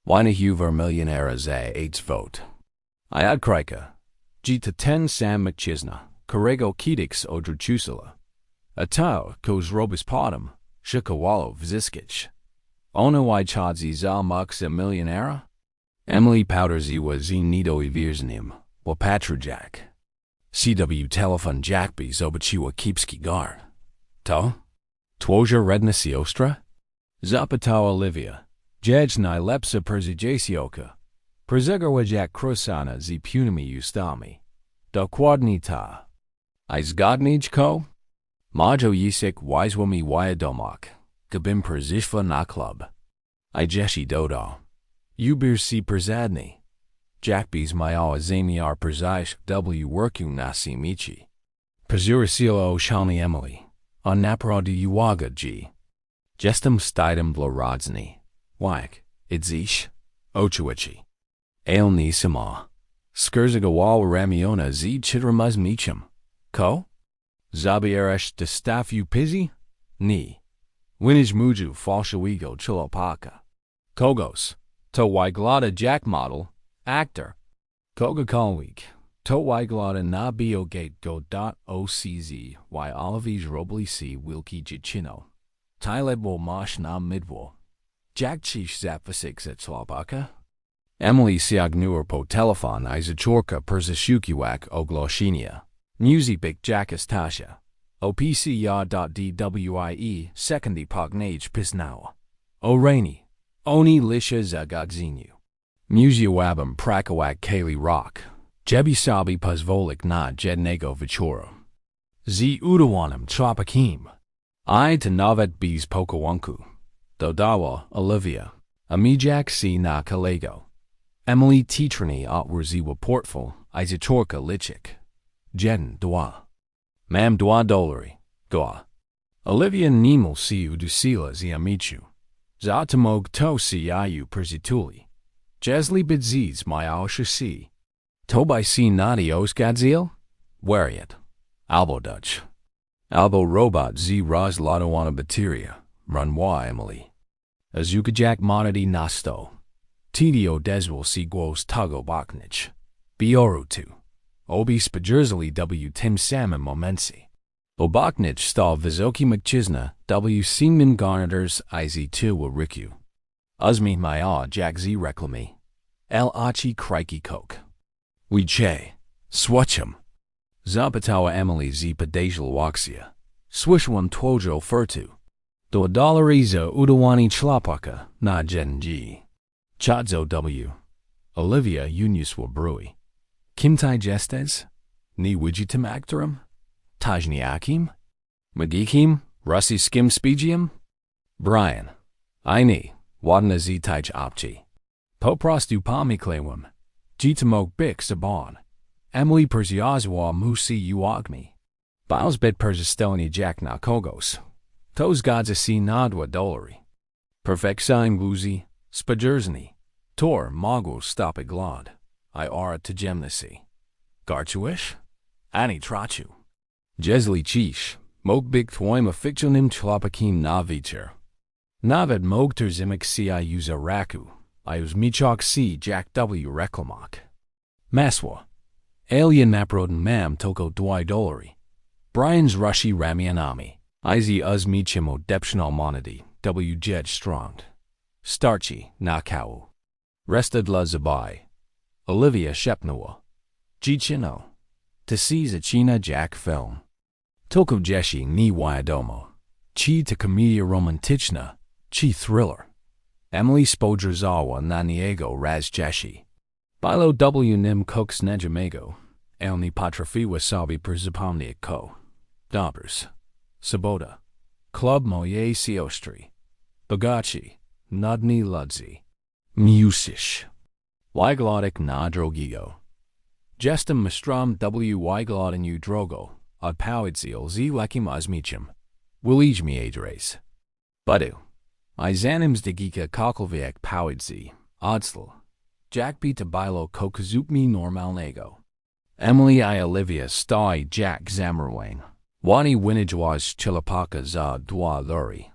Wynajęła milionera CHŁOPAKA. I odkryła, że ten sam mężczyzna, którego kiedyś odrzuciła. A to, co zrobić potem, szkowało wzyskać. Ona wyczadzi za Emocje milionera? Emily powtórzyła z niewinnym, Jack. CW telefon Jackby zobaczyła kiepski gar. To? Twoja redna siostra? Zapytała Olivia. Jedź najlepsza perzydziesioka. Przezegarła Jack krosana z pełnymi ustami. Dokładnie ta. I zgodniczko? Majo jisik wizłami wiadomak, gdybym przyszła na klub. I jeśli dodo. Ubir si przydni. Jackby's miała zamiar przyjść w worku na simici. Pozurisiła oszalni Emily. A naprawdę uwaga G. Jestem stidem dla rodziny. Łak, idziesz? Oczywici. Ailni sama. Skrzygowała ramiona z chitramaz miczem. Ko? Zabieresz de staff upizi? Ni. Wynajęła fałszywego CHŁOPAKA. Kogos. To wygląda Jack model, actor. Kogokolwiek. To wygląda na biogatego.ocz y oliwiz roblicy wilki dziecino. Tyledwo masz na midwo. Jack ciś zapasik za CHŁOPAKA? Emily siagnur po telefon I zaczorka persiszukiwak ogłoszenia. Musibik Jack Tasha. OPCR.DWIE sekundy pognage pisnała. O rainy. Oni lisha zagodzeniu. Muziłabym prakowak Kaylee Rock. Jebi sobie pozwolić na jednego wieczoru. Z udawanym chłopakiem. I to nawet bez pokołunku. Dodała Olivia. Jack si na kolego. Emily titrani otworzyła portfel I zaczorka liczyk. Jeden dwa. Mam $2. Goa. Olivia nimel si udusiła z amichu. Za temog to si iu persituli. Jesli bidziz miałsza si. Tobai si nadios gadzil? Wariat. Albo Dutch. Albo robot z rozladowana bateria. Runwa Emily. Azuka Jack monody nasto. Tidio deswil si głos tugo baknich. Biorutu. Obi spajerzali w tym samym momencie. Obaknich stał wysoki mężczyzna w Seaman Garneters IZ2 Riku. Uzmi maya Jack z reklamy. El achi krajki kok. Wiche. Swatcham. Zapytała Emily z podejrzal waksia. Słyszałam twoją ofertu. Do $1 udawany CHŁOPAKA na jeden G. Chadzo W. Olivia uniusła brui. Kimtai jestes? Ni widzitem aktorum? Tajniakim? Magikim? Russiskim spegium? Brian. I ni, ładna z taj opci. Po prostu pomyślałam. Jitamok bik sabon. Emily persjazwa musi uagmi. Biles bit persistelni Jack na kogos. Tos godza si nadwa dolari. Perfeksaim wuzi, spajerzny. Tor mogul stopy glad. I ara tajemnisi. Garchuish? Ani trachu. Jesli chish, mog big thwoima fictionim CHŁOPAKim na vicher. Nawet mogter zimek si I use raku. I use michok si Jack W reklamak. Maswa. Alien naproden mam toko $2. Brian's rushi ramianami. Izi uz michimo deptional monody. W jed strong. Starchi nakau. Resta dla zabai. Olivia Shepnawa. Gichino. Tasiza China Jack film. Toko jeshi ni wiadomo. Chi to comedia romantichna. Chi thriller. Emily Spodrzawa na niego raz jeshi. Bilo W nim koks nejamego. Elni potrafiła sobie przypomnieć ko. Dobers. Sobota. Klub mojej siostry. Bogaci. Nudni ludzi. Musisz. Wyglodik na drogigo. Jestem mistrom wyglodenju drogo. Od powiedzil z lekim ozmiczem. Wilij mi adres. Budu. I zanims degika kalkowiek powiedzi. Odsl. Jackby to bilo kokazupmi normalnego. Emily I Olivia stoi Jack Zamerwang. Wani Wynajęła's CHŁOPAKA za $2.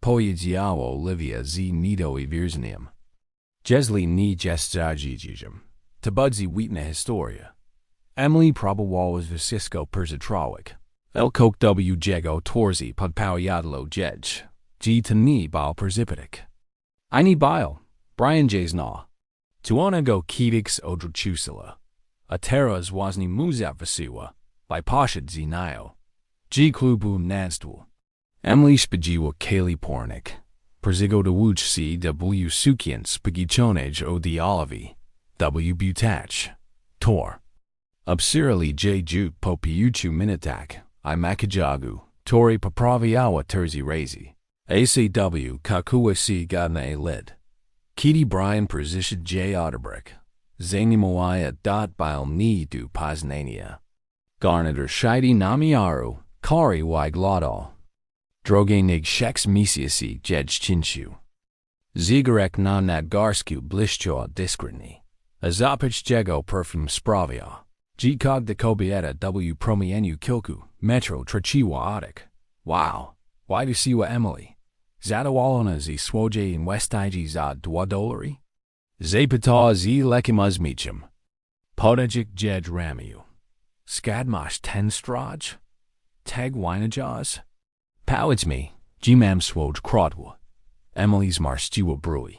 Powiedziała Olivia z nido i wierzniam. Jesli ni jestajijijim. Tabudzi wheatna historia. Emily probawalas Visisco Perzatrawic. Elkok w jego torzi podpowiadlo jedź. G to ni bal perzipitic. I ni bile. Brian J's na. Tuona go kidix odrzuciła. A teraz wazni muzawasiła. By poshad zinayo. G klubu nanstwu. Emily spadziła Kaylee Pornik. Perzigo de wuch c w sukiens pagichonage o di olivi. W butach. Tor. Absirali j juk popiuchu minitak. I makajagu. Tori papraviawa terzi razi. ACW kakua c gadna lid. Kitty Brian Persishid J. Otterbrick. Zanimoaya dot bile ni du poznania. Garnader Shidi Namiaru, Kari Wygladal. Drogenig Sheks Misiasi Jedj Chinshu. Zigarek na Nadgarsku Blishcho Diskritni. Azapich Jego Perfume Spravia. Gkog de Kobieta W Promienu Kilku, Metro Trachiwa Otic. Wow. Why do siwa Emily? Zadawalona zi swoje in Westigi za dwadolari? Zapata zi lekimas michim. Podajik Jedj Ramiu. Skadmash tenstraj? Tag Wynajęła? Powidz me, Gmam swoj krotwa. Emily's marstiwa brui.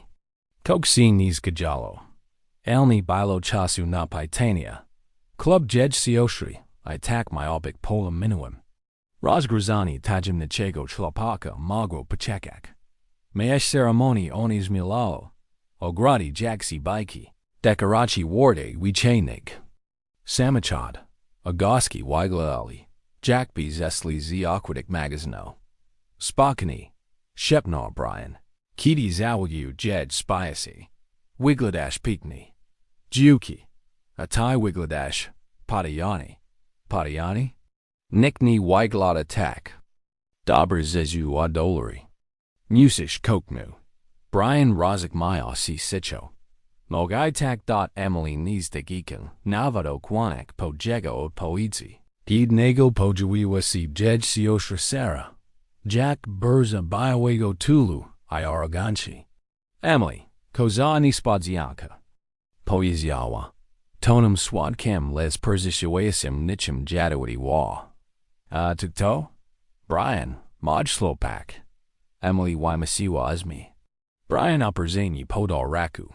Koksin nis gajalo. Elni bilo chasu na pitania. Club Jedj sioshri, I tak my obik pola minuim. Rozgrazani tajim nichego chłopaka magro pachekak. Maesh ceremoni onis milao. Ogradi jaksi biki. Dekarachi warde wichenig. Samachad. Agoski Wyglali. Jackby Zesli Z Aquatic Magazino. Spokany. Shepnar Brian. Kitty Zawagyu Jed Spiacy. Wigladash Peakney. Juki. Atai Wigladash. Padayani. Padayani? Nickney Wyglot Attack. Dabr Zezu Adolari. Musish Kokmu. Brian Rozik Maya Si Sicho. Mogaitak. Emily Niz Tegikan. Navado Kwanak Po Jego Poidzi. Gid Nago Pojuiwa Si Jedj Sioshra Sarah. Jack Burza Biowego Tulu. I Araganchi. Emily. Kozani Spadzianka. Poiziawa. Tonum Swadkam Les Perzishuasim Nichim Jadawadi Wa. Tukto? Brian. Modschlopak. Emily Wymasiwa Azmi. Brian Upperzani Podal Raku.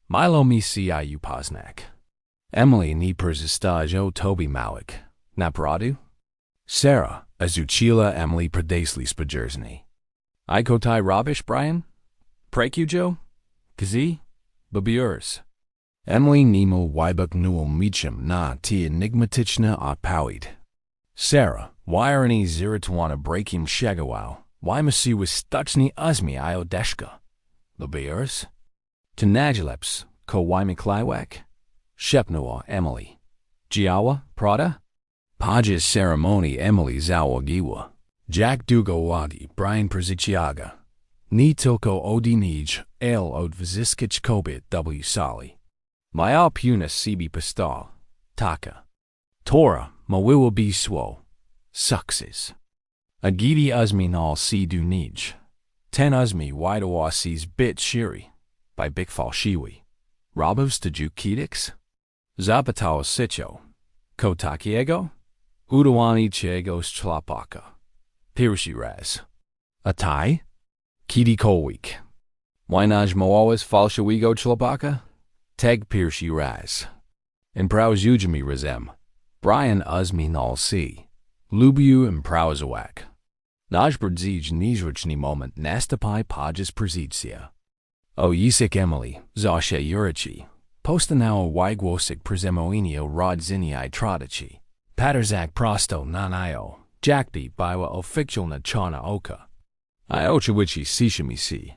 Milo Mi Ciu Poznak. Emily Ni Perzistaj O Toby Malik. Napradu? Sarah. Azuchila Emily Pradesli Spajersny. Ikotai Rabish Brian? Prekujo? Kazi? Babiurs. Emily Nemo Wybuk Newell Meacham Na Ti Enigmatichna Opawid. Sarah. Wyrani Ziritwana Breakim Shagawow. Wymasi was Stuchni Uzmi Iodeshka. Babiurs? Tanajileps. Ko Wymikliwak? Shepnoa Emily. Giawa Prada? Pages Ceremony Emily Zawagiwa. Jack Dugawagi Brian Perzichiaga. Ni Tilko Odinij El Od Viziskich Kobit W Sali. Mayal Punas Sibi Pastal. Taka. Torah Mawiwa B Swo. Success. Agidi Uzmi Nal Si Dunij. Ten Uzmi Widawasi's Bit Shiri. By Bikfal Shiwi. Rabovs Tajuk Kedix? Zapatawa Sicho. Kotakiego? Udawani Chiegos Chlapaka. Pirishi Raz. Atai? Kidi Kolwik. Wynaj Moawas Falshawigo Chlapaka? Teg Pirishi Raz. In Praus Ujami Razem. Brian Uzmi Nal Si. Lubiu in Prauzawak. Najbrdzij Nizruchni Moment Nastapai Pajas Przijcia. O Yisik Emily, Zasha Urichi. Postanao Wygwosik Prezemoinio Rodzini Tradachi. Paterzak Prosto Nanayo. Jackby Biwa Oficjalna Chana Oka. Iochawichi Sishimi Si.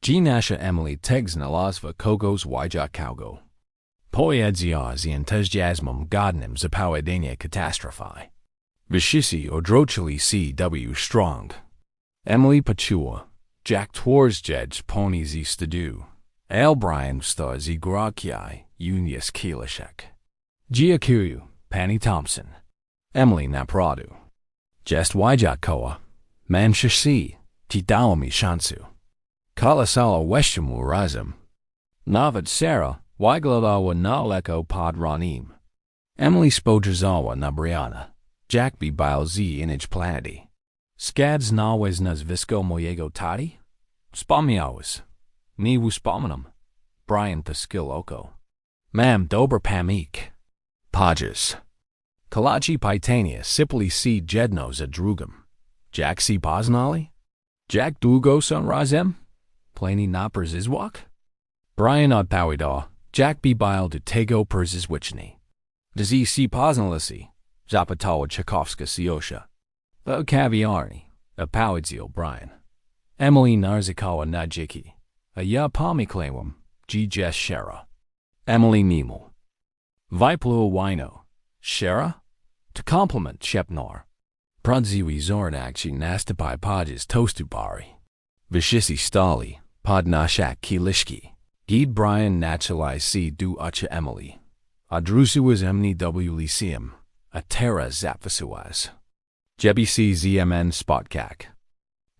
Gnasha Emily Tegs Nalasva Kogos Wija Kaugo. Poedzia Zientezjasmum Godnim Zapowadenia Catastrophe. Vishisi Odrochili C.W. Strong. Emily Pachua. Jack Twarz Jedj Pony Z Stadu. Al Brian Sta Zigrakiai Unius Kilishek. Giakuyu Panny Thompson. Emily Napradu. Jest Wijakoa. Manshashi Tidawami Shansu. Kalasala Weshamu Razum. Nawet Sarah, wyglądała na lekko pod ranim. Emily spojrzała na Briana. Jack bił z innej planety. Skad znałeś nazwisko mojego taty? Wspomniałeś. Nie wspominam. Brian poskill oko. Mam dobry pamięć. Podges. Kalachi pytania sypli si jedno za drugim. Jack si poznali? Jack długo są razem? Pleni na przezwak? Brian odpowiedział. Jack bił do tego przezwyczajny. Dzi si poznali? Zapytała Czechowska Siosha. W kawiarni. Odpowiedział Brian. Emily narzekała na dziki. A ja pomyślałam, że Shara. Emily mimo. Wypluł wino. Shara? To compliment szepnął. Pradziwi zornakci następy podjes tostubari. Wyszisi stali, podnosiak kieliszki. Gid Brian naturalize si du ucha Emily. Odrzuciła mnie w liceum, a teraz zapisułaz. Jebi si zmn spotkak.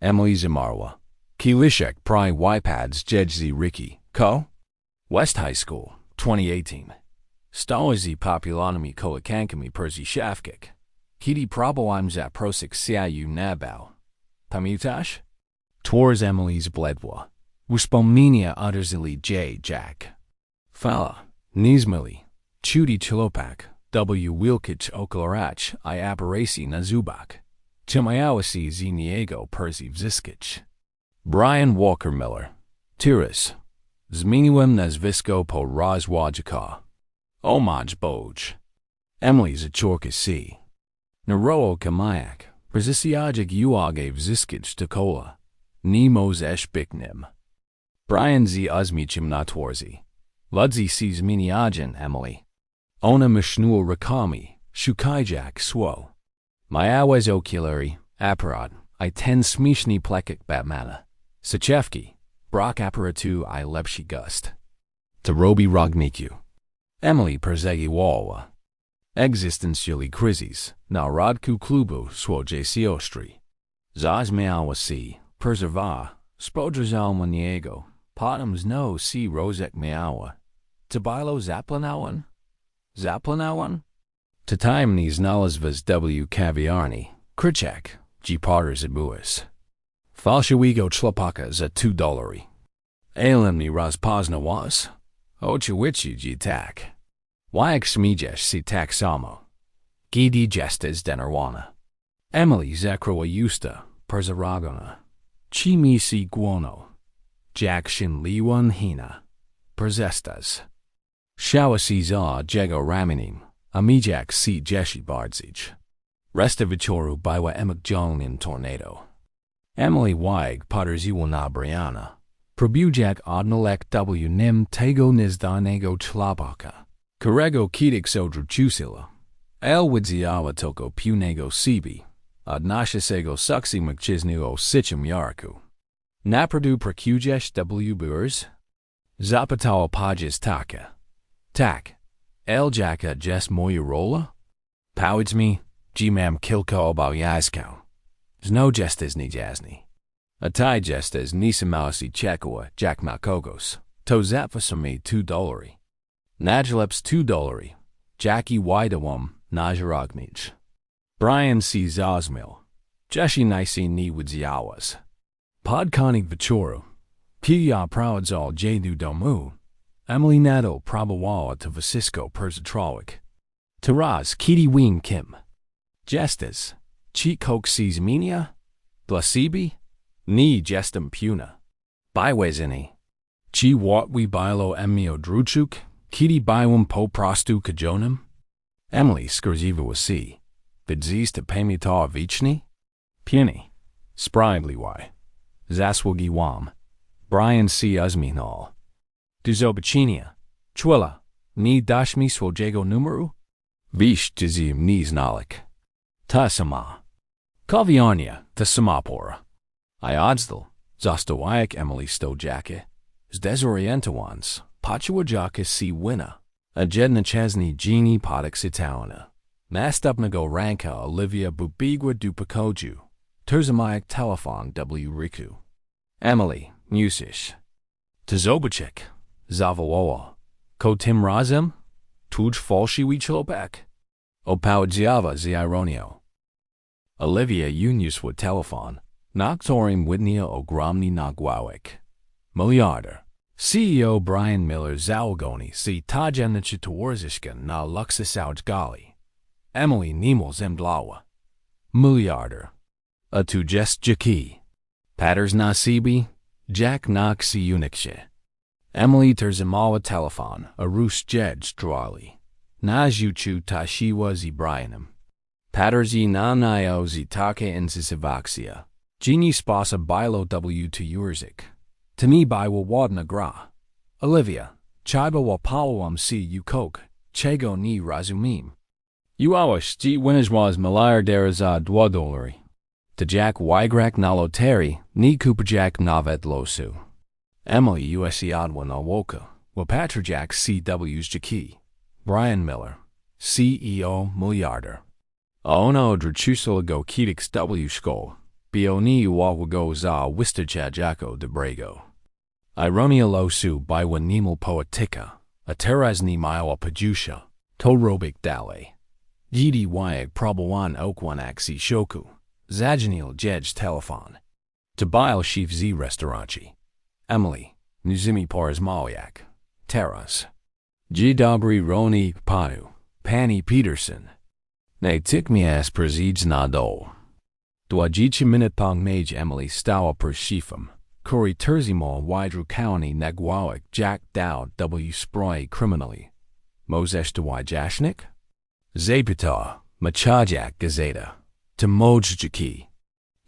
Emily zamarła. Kieliszek pry wypads jedzi Ricky, ko? West High School, 2018. Stawazi popularnymi kołykankami perzi szafkik. Kiedy próbowałem zaprosić się nabał. Pamiętasz? Tours Emily's bledła. Wspomnienia odrzucili Jack. Fala, nizmili. Chudi chłopak, wilkich oklarach I aparaci na zubak. Timajawasi z niego perzi wzyskich. Brian Walker Miller. Tiras. Zmieniłem nazwisko po rozwojaka. Omaj Boj. Emily zaczorka si. Naroło kamayak. Prezisiajik uage wzyskich takola. Nemos eshbiknim. Brian z uzmichim na twarzi. Ludzi si zmieniajan Emily. Ona mishnul rakami, shukajak swo. Majawez okulari, aparat, I ten smishni plekik batmana. Sachevki, brak aparatu I lepshi gust. Tarobi rogniku. Emily perzegi wawa. Existentially krizis, na rodku klubu swoje siostri. Zaz miawa si, preserva, spodrazal maniego, potams no si rozek miawa. Tabilo zaplanawan? Zaplanawan? Tatimni znalazvas w kawiarni, krichak, g potters abuas. Falshawigo chłopaka za $2. Alemni rozpozna was? Ochiwichi g tak. Wajak smijesh si tak samo. Gidi gestes denerwana. Emily zakrowa justa, perzaragona. Chi mi si guono. Jack shin liwan hina. Perzestas. Shawa si za jego raminim. Amijak si jeshi bardzij. Restavichoru bywa emak tornado. Emily Weig potters na Briana. Probujak odnalek w nim tego nizdanego chłopaka. Którego kidik odrzucila. Wiedziała tylko punego sibi. Odnosiłego suksi mężczyzny o sichim jarku. Napradu prakujesz w burs? Zapytała podjes taka. Tak. Jaka jest moja rola? Powiedz mi, że mam kilka obowiązków. Zno jestes ni jasny. A ty jestes nisamałasi czekała jak ma kogos. To zapasa mi $2. Najleps $2. Jackie widawam najarognicz. Brian si zazmil. Jeshi nisi ni wiedziałaś. Podkonik wieczoru. Pija prowadzał jedu domu. Emily Nato próbowała towarzyską perzatrowik. Teraz Kitty Wing Kim. Jestes. Chi kok si zmienia? Dla siebie? Ni jestem puna. Bywezini. Chi watwi bilo emmi odrzucił? Kitty bywam po prostu kajonem? Emily skurziwa si. Bidzis to pamięta wieczny? Pieni. Sprawiedliwy. Zasługi wam. Brian si uzminal. Do zobaczenia. Chwila. Ni dasz mi swojego numeru? Wish dzim ni znalik. Ta sama. Kawiarnia, ta sama pora. I odzdal. Zostawiak Emily stojakie. Zdezorientowans. Pachiwajaka si wina. A jedna chesni genie podaksitawana. Nastupnego ranka Olivia bubigwa dupakoju. Terzamayak telefon w riku. Emily, musisz. To zobaczyk. zawołała. Ko tym razem? Tuż fałszywy chłopak? Opowiedziała z ironią. Olivia uniosła telefon, na którym widniał ogromny nagłówek. Miliarder. CEO Brian Miller załogony z tajemniczy towarzyszka na luksusowej gali. Emily niemal zemdlała. Miliarder. A tu jest jaki. Patters nasibi, Jack Knox uniksie. Emily terzymała telefon, a rus jedź drali. Na życiu tashiwa z Brianem. Patters na najo z takie insysywakcja. Genie sposa bilo w jurzyk. Tani była ładna gra. Olivia, chiba łapałam si ukok, czego nie rozumiem. Uałaś ci Wynajęła miliardera za $2. To Jack Wygrak na loterii, ni kupujak nawet losu. Emily usiadła na łoku, łapatra Jack CW's jaki. Brian Miller, CEO miliarder. A ona odrzuciła kiedyś w szkole, bo nie uwagła za wystarczająco jako dobrego. Ironia losu była niemal poetyka, a teraz nie miała poczucia, to robić dalej. Dziś jak próbowano okłamać si szoku, zadzwonił jedź telefon. To był szef z restauracji. Emily, musimy porozmawiać. Teraz. Dzień dobry Roni panu, pani Peterson. Natychmiast przyjdź na dół. 20 minut później Emily stała przed szefem, który trzymał wydrukowany nagłówek Jack dał w sprawie kryminalnej. Możesz to wyjaśnić? Zapytała, machadziak gazeta. To mądrze jaki.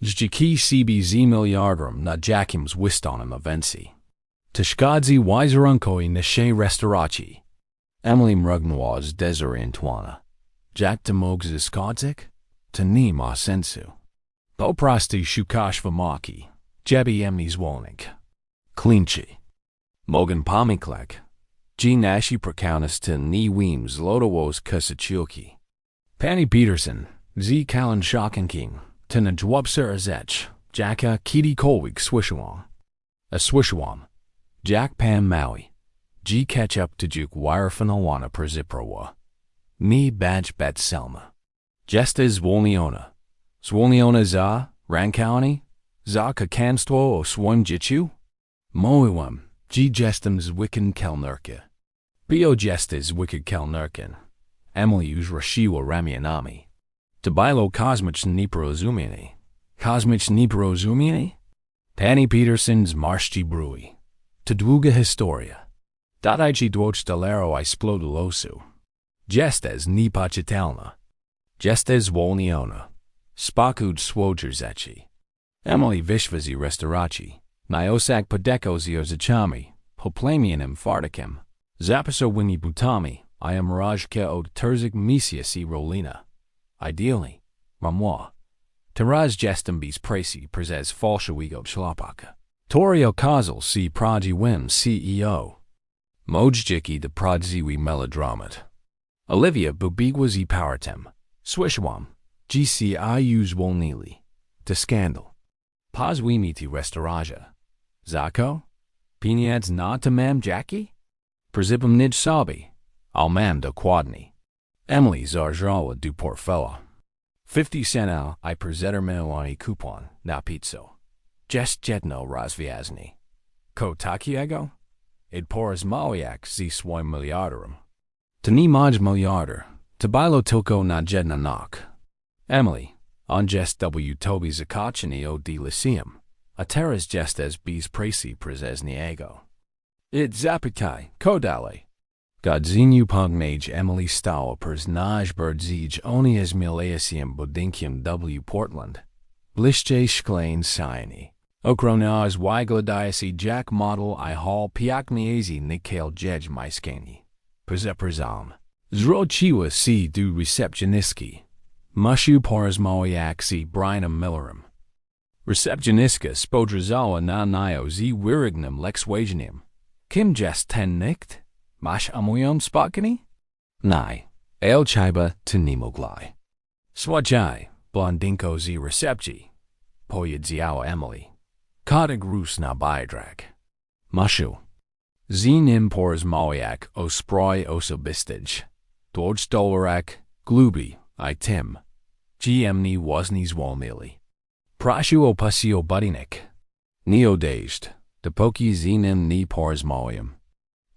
Jaki CBZ miliardem na jakim zwistonym evencji. To szkodzi wizerunkowi naszej restauracji. Emily mrugnęła zdezorientowana. Jack to mógł zaszkodzić? To nie ma sensu. Po prostu szukasz wymoki, żeby mnie zwolnić. Klinczy. Mogę pomyśleć. G nasi przekonać nie wiem zlotowo z kasaciłki. Pani Peterson, z kalen shocking, to na dwobser rzecz, Jacka kiedykolwiek słyszałam. A słyszałam. Jack pan maui. G ketchup to juk wirefanowana przeziprowa. Nie badź bet selma. Jeste zwolniona. Zwolniona za, rankowani? Za kakanstwo o swoim życiu? Mówiłam, G jestem zwykłym kelnerkiem. Bio jeste zwykły kelnerkiem. Emily już ruszyła ramionami. To było kosmiczne nieporozumienie. Kosmiczne nieporozumienie? Pani Peterson zmarszczy brui. To długa historia. Dodajcie $2 splodu losu. Jesteś niepoczytalna. Jesteś zwolniona. Spokój słodzerzaci. Emily wyszła z restauracji. Naosak podeko z rzeczami, poplemieniem fartakiem. Zapisał wyni butami, a ja mrażkę od terzik misja si rolina. Idealnie, mamła. Teraz jestem bez presji przez fałszywego chłopaka. Który okazał si prawdziwym CEO. Mojdździki de prawdziwy melodramat. Olivia bubiegła z powrotem. Słyszałam, GCI zwolnili. To skandal. Pozwijmy ti restauracja. Zako? Pieniądz na to mam Jackie? Przybym nidź sobie. Al mam dokładnie. Emily zarżała du portfela. 50 cent I prezetermowany kupon na pizzo. Jest jedno rozwiązanie. Ko takiego? Id porozmawiać z swoim miliarderem. To nie mać miliarder, to było tylko na jedna nok. Emily, on jest w tobie zaskoczenie od liceum, a teraz jesteś bez presji przez niego. Id zapytaj, ko dalej? Godziniu później Emily stała przez nasz birdzij oni z mileacjem budynkiem w Portland. Bliżej szkleń sajni. Okronaa z wygładaje Jack model I hall piakniezi nikel jedź majskani. Przeprzam. Zwróciła si du recepcjonistki. Musiu porozmawiać z Brianem Millerem. Recepcjonistka spodrzała na najo z wirignym lekswageniem. Kim jest ten nikt? Masz amują spokojnie? Nej, el chiba to nie moglaj. Słodźaj, blondinko z recepcji. Powiedziała Emily. Kodig rus na bajdrag. Muszu. Zin pors mawiak osproi osobistij. Dodge dolarak, glubi, I tim. Gmni wasni zwolmili. Prashu opasio budinik. Neodaged, depoki zinem ni pors mawiam.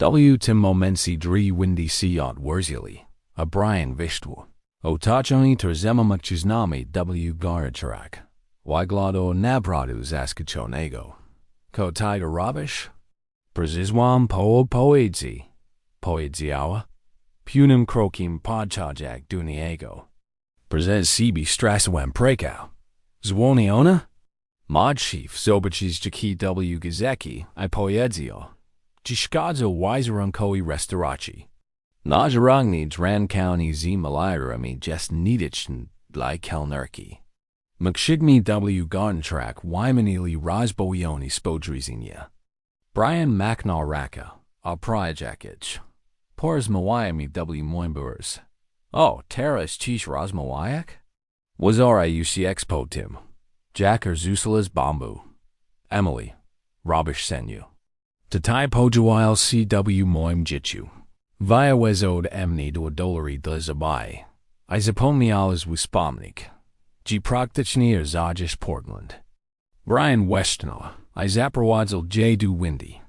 W tim momensi dri windy siot wurzili. A Brian vishtwu. Otachoni terzema machusnami w garacharak. Wyglado nabradu zaskoczego. Ko tiger robish? Przizwam poedzi. Poedziała. Punim krokim podchajak duniego. Przez sibi strasowem prekał. Zwolniona? Modchief zobaczysz jaki w gazeki I poedzio. Dziszkadzo wizerunkowi restauracji. Najarangni drankouni z malirami jest nidichen dla kelnerki. Mkshigmi w garntrak wymanili rozboioni spodrizinia. Brian McNaraka, a prajakic. Pors mawiami w moimburs. O, teras chish rozmawiak? Wazara ucx potim. Jacker zusalas bambu. Emily. Robish senyu. Tatai pojuil cw moim jitu. Via wezod emni do dolari dla zabai. I zapomnialas wuspomnik. G praktichni zajish Portland. Brian Westno. I zaprowadzel j du windy.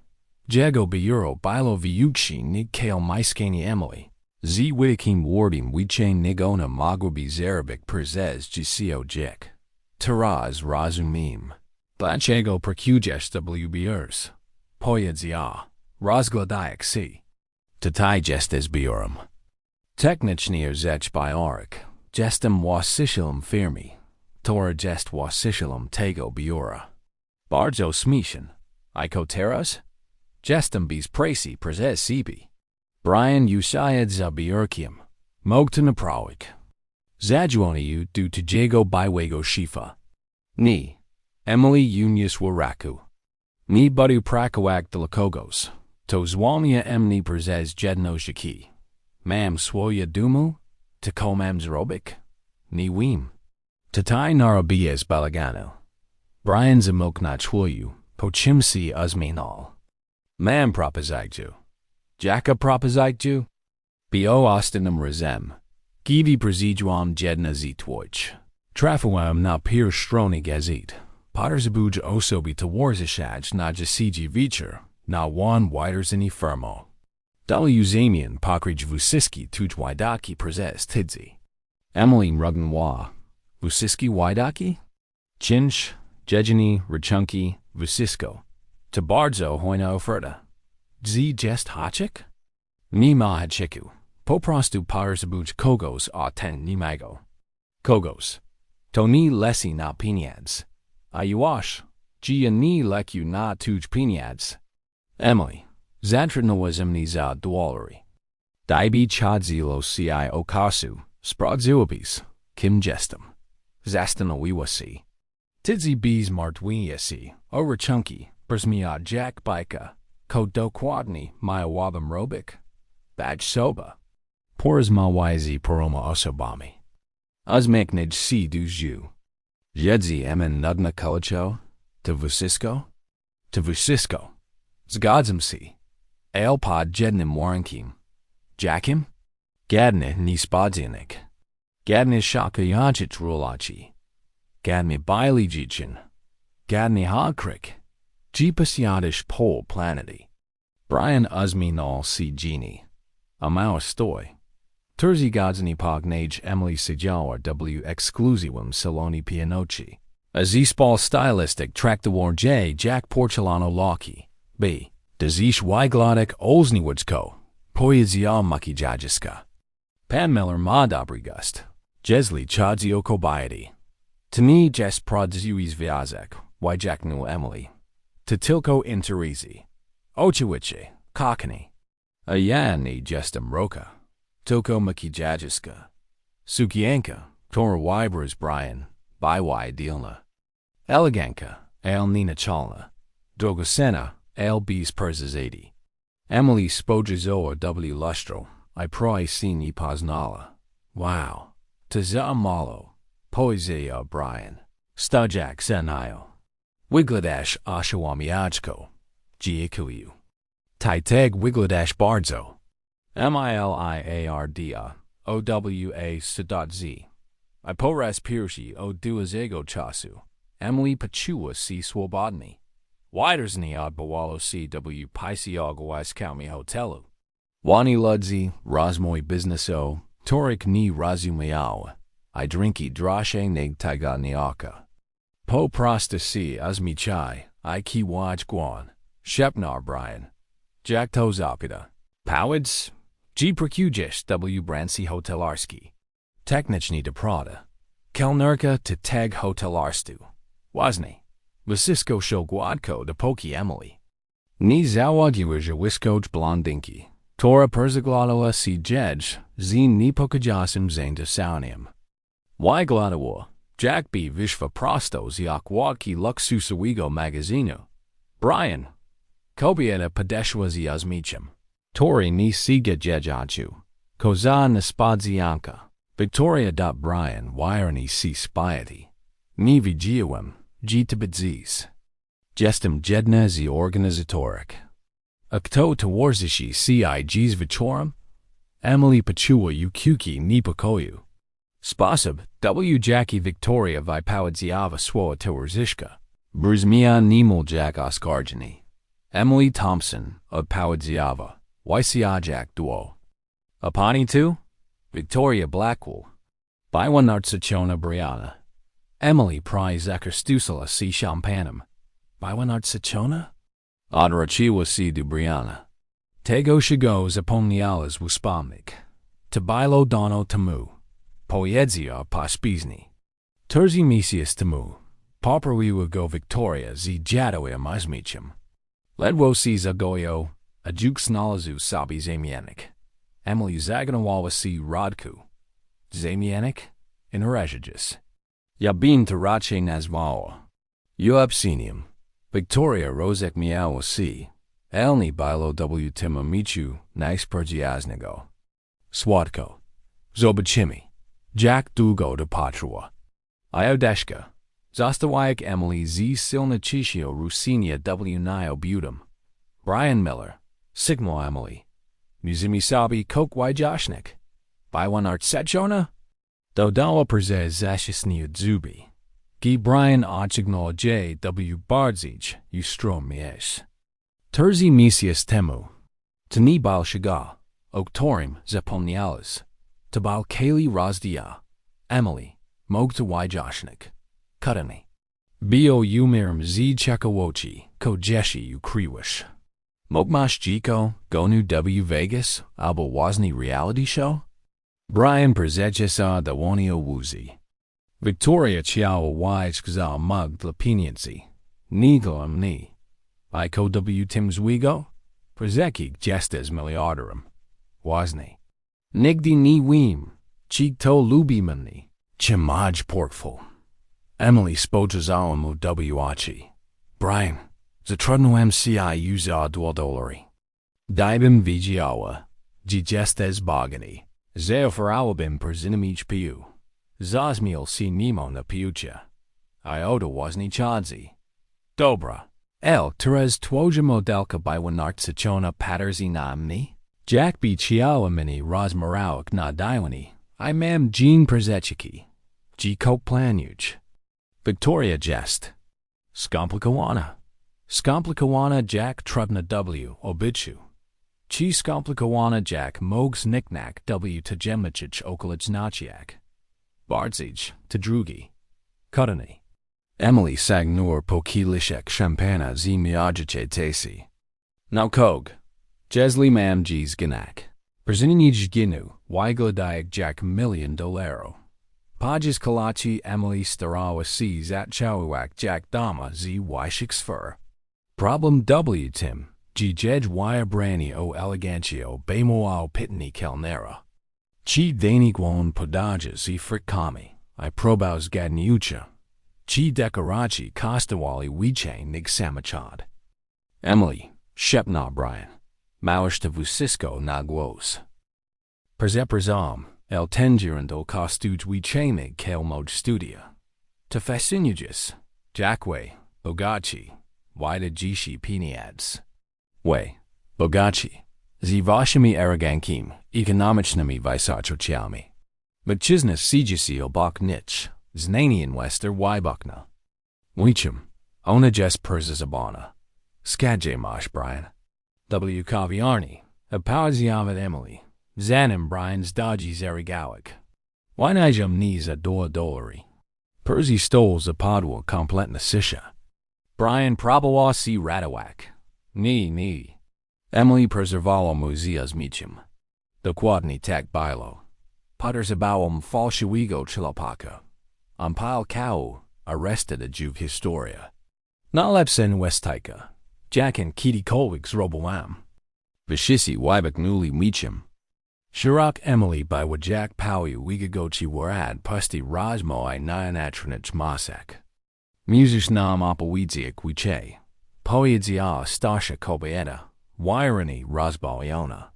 Jego biuro bilo viuchi nig kale maiskani Emily. Z widikim wardim wichain nigona magwabi zarabik perzez gsio jek. Taraz razumim. Dlaczego perkujesh wbirs. Poyedzia. Rozgladayak si. Tatai gestes biorum. Technichnier zech biorik. Gestem wasishilum firmi. Tora jest wasishilum tego biura. Bardzo smishin. Ikoteras? Gestem bis presi prezes sibi. Brian usayed za biurkium. Mogta naprawik. Zajuoniu du tejego biwego shifa. Ni. Emily unius waraku. Ni budu prakawak de lakogos. To zwalnia emni prezes jedno shaki. Mam swoya dumu? Takomam zrobik? Ni wim. Tatai narabies balagano. Brian zamokna chwoyu. Pochimsi uzminal. Mam propozagju. Jaka propozagju? Bo ostinum razem. Givi preziduam jedna zitwoich. Trafuam na pir stroni gazit. Potterzabuj osobi towarzishaj na jasiji vicher. Na wan widerzini firmo. W zamian pokrij vusiski tuj widaki prezes tidzi. Emily ruggenwa. Vusiski widaki? Chinch, jejini, rachunki, vusisko. Tabardzo hoina oferta. Z jest hachik? Ni ma hachiku. Poprostu parzabuj kogos a ten nimago. Kogos. To ni lesi na piniads. Ayuash. Gia ni leku na tuj piniads. Emily. Zadrinoism ni za dualari. Daibi chadzilo ci okasu. Spragzuabis. Kim gestem. Zastanowiwasi. Tidzi bees martwiniasi. Orachunki. Brzmia jack bika. Ko dokładni majawabam robik. Baj soba. Pors mawizi poroma osobami. Uzmaknij si duju. Jedzi emen nudna kulicho. Tavusisko? Tavusisko. Zgadzam si. Ailpod jednim warankim. Jackim? Gadne ni spadzinik. Gadne shakayajit rulachi. Gadne bilijichin. Gadne hagkrik. Jeepasyadish pole planety. Brian uzminal si genie. Amau stoy. Terzi godzini pognage Emily Sijawa w exclusiwum saloni pianochi. A z-spal stylistic track the war J Jack Porcelano Loki. B. Dezish Wyglodik Olzniwudzko. Poyedzia Makijajiska. Panmeller ma dobrigust. Jesli Chadzio Kobayadi. Tani Jes Prodziuis Viazek. Wyjaknu Emily. Tatilko Interizi. Ochiwiche. Kokani. Ayani Jestem Roka. Toko Makijajiska. Sukienka. Tora Wybers Brian. Bywai Dilna. Eleganka. El Nina Chalna. Drogosena. El Bs Perzazadi. Emily Spojazoa W Lustro. I proi sini Poznala. Wow. Taza Malo. Poezia Brian. Stajak Senayo. Wigladash Ashawamiajko. Giekuyu. Titeg wiglodash bardzo. Miliardia. Owa z. I po raz pierwszy o drugiego czasu. Emily poczuła się swobodnie. Widersnie odbywalo się w pisiogłaskami hotelu. Wani ludzi, rozmoj bizneso, torik ni rozumiał. I drinki drasze neg taiga ni oka. Po prosta si azmichai, I ki waj guan. Shepnar Brian. Jack to zapita. Powids? G prokujes w branci hotelarski. Techniczni de Prada. Kelnerka to tag hotelarstu. Wasny. Wysysko show gładko dopóki Emily. Ni załagiły żołyskocz blondinki. Tora perzagladała si jedź, zin ni pokajasem zain dosauniem. Why gladawa? Jack B. Vishva prostos jak wadki luksusowego magazynu. Brian. Kobieta podeszła z Yazmiczem. Tori ni siga jejachu. Koza naspadzianka. Victoria. Brian wireni si spiety. Ni widziałem, gitabidzis. Jestem jedna z organizatorek. A kto towarzyszy CIG's wieczorem? Emily poczuła ukiuki ni pokoju. Sposób W. Jackie Victoria wypowiedziała swoje towarzyszka. Brzmiała niemal jak oskarżenie. Emily Thompson odpowiedziała. Jack duo. A pani tu? Victoria Blackwell. Była narcyciona Brianna. Emily prize zakrystusala si champanem. Była narcyciona? Odwróciła się do Brianna. Tego shigo zapomnialas wuspamnik. Tabilo dono temu. Poedzia paspizni. Terzi misius temu. Poprawiła go Victoria z jadowym azmiczem. Ledwo si zagoyo, a juk snalazu sabi zamianik. Emily zaganawała si rodku. Zamianik? Inarejagis. Yabin tarache nazwała. Uabsinium. Victoria rozek miała si. Elni bilo w timamichu nice pergiaznego. Swatko. Zobaczymy. Jack długo dopatrzyła. Iodeszka. Została Emily z silniczego Rusinia w Niobutem. Brian Miller. Sigma Emily. Nuzimi sabi kok wajasznik. Była narcyciona? Dodała przeze zashisnia dzubi. Gi Brian oczygnął J.W. Bardzich ustrom mies. Terzi misius temu. Tni bal shiga. Oktorim zapomnialas. Tabal Kaylee Rozdia. Emily. Mogta wajasznik. Kutani. Bio umirim z chakawochi. Kojeshi ukriwish. Mogmash Jiko, Gonu W. Vegas, albo Wozni reality show? Brian Przejesa Dawonio Woozy. Victoria Chiao Wise Kza Mug Lapiniancy. Nigolam Ni. Iko W. Timswigo? Przekig Gestes Miliardarum. Wozni. Nigdi Ni Weem. Chito Lubimani. Chimaj Portful. Emily Spojazawamu W. Achi. Brian. Zatrudnu MCI uza dwodolari. Dibim wiedziała. Gestes bogani. Zeofarałabym przinimich piu. Zazmiel si nimo na piucia. Iota wozni chodzi. Dobra. Teraz twoja modelka była narcyciona paterzi na mnie? Jack B. Chiała mini rozmarałek na daiwani. I mam Jean Przeczeki. G. Kok planuj. Victoria jest. Skomplikowana. Skomplikowana Jack Trubna W. Obichu. Chi skomplikowana Jack Mogs Niknak W. Tajemnichich Okolicznachiak. Bardzich, Tadrugi. Kutani. Emily Sagnur Pokilishek Champana Z Miajiche Tesi. Now Kog. Jesli Mam G's Ganak. Przinij Ginu, Wygladayag Jack $1,000,000. Pajas Kalachi Emily Starawa C. Zatchawak Jack Dama Z. Wyshixfer. Problem W. Tim. G. Jedge Wire Brani O. Elegantio Bemoao Pitni Kelnera. Chi Daniguan Podajas E. Frikami. I Probaus Gadniucha. Chi Dekarachi Kostawali Wiche Nig Samachad. Emily. Shepna Brian. Maushta Vusisko Nagwos. Przeprzam. El Tengerando Kostuj Wichemig Kelmoj Studia. Tefesinugis. Jackway. Bogachi. Wida Jishi Piniads. Way. Bogaci. Z waszymi eleganckimi, ekonomicznymi wysocjami. Mężczyzna siedzi obok nich, znany wester wybokna. Wieczym. Ona jest przezabana. Skadje masz Brian. W. kawiarni. Opowieściowy Emily. Zanim Brian zdodzi zerigałek. Wynajęła za $2. Percy stole zapadło kompletna sisha. Brian próbował si ratować. Nie. Emily preserwała muzea z mieczem. Dokładnie tak było. Podejrzewałam fałszywego chłopaka. Pal kału, arrested a dziw historia. Najlepszym westajka. Jack and kiedykolwiek zrobiłam. Wyszysy wybek nuli mieczem. Shirok Emily by Jack Powie Wigagochi Warad Pusti Rajmo I Nyanatrinich Masak. Musisz nam opowiedzek wiche. Poezja Stasha Kobieta. Wyrony rozbawiona.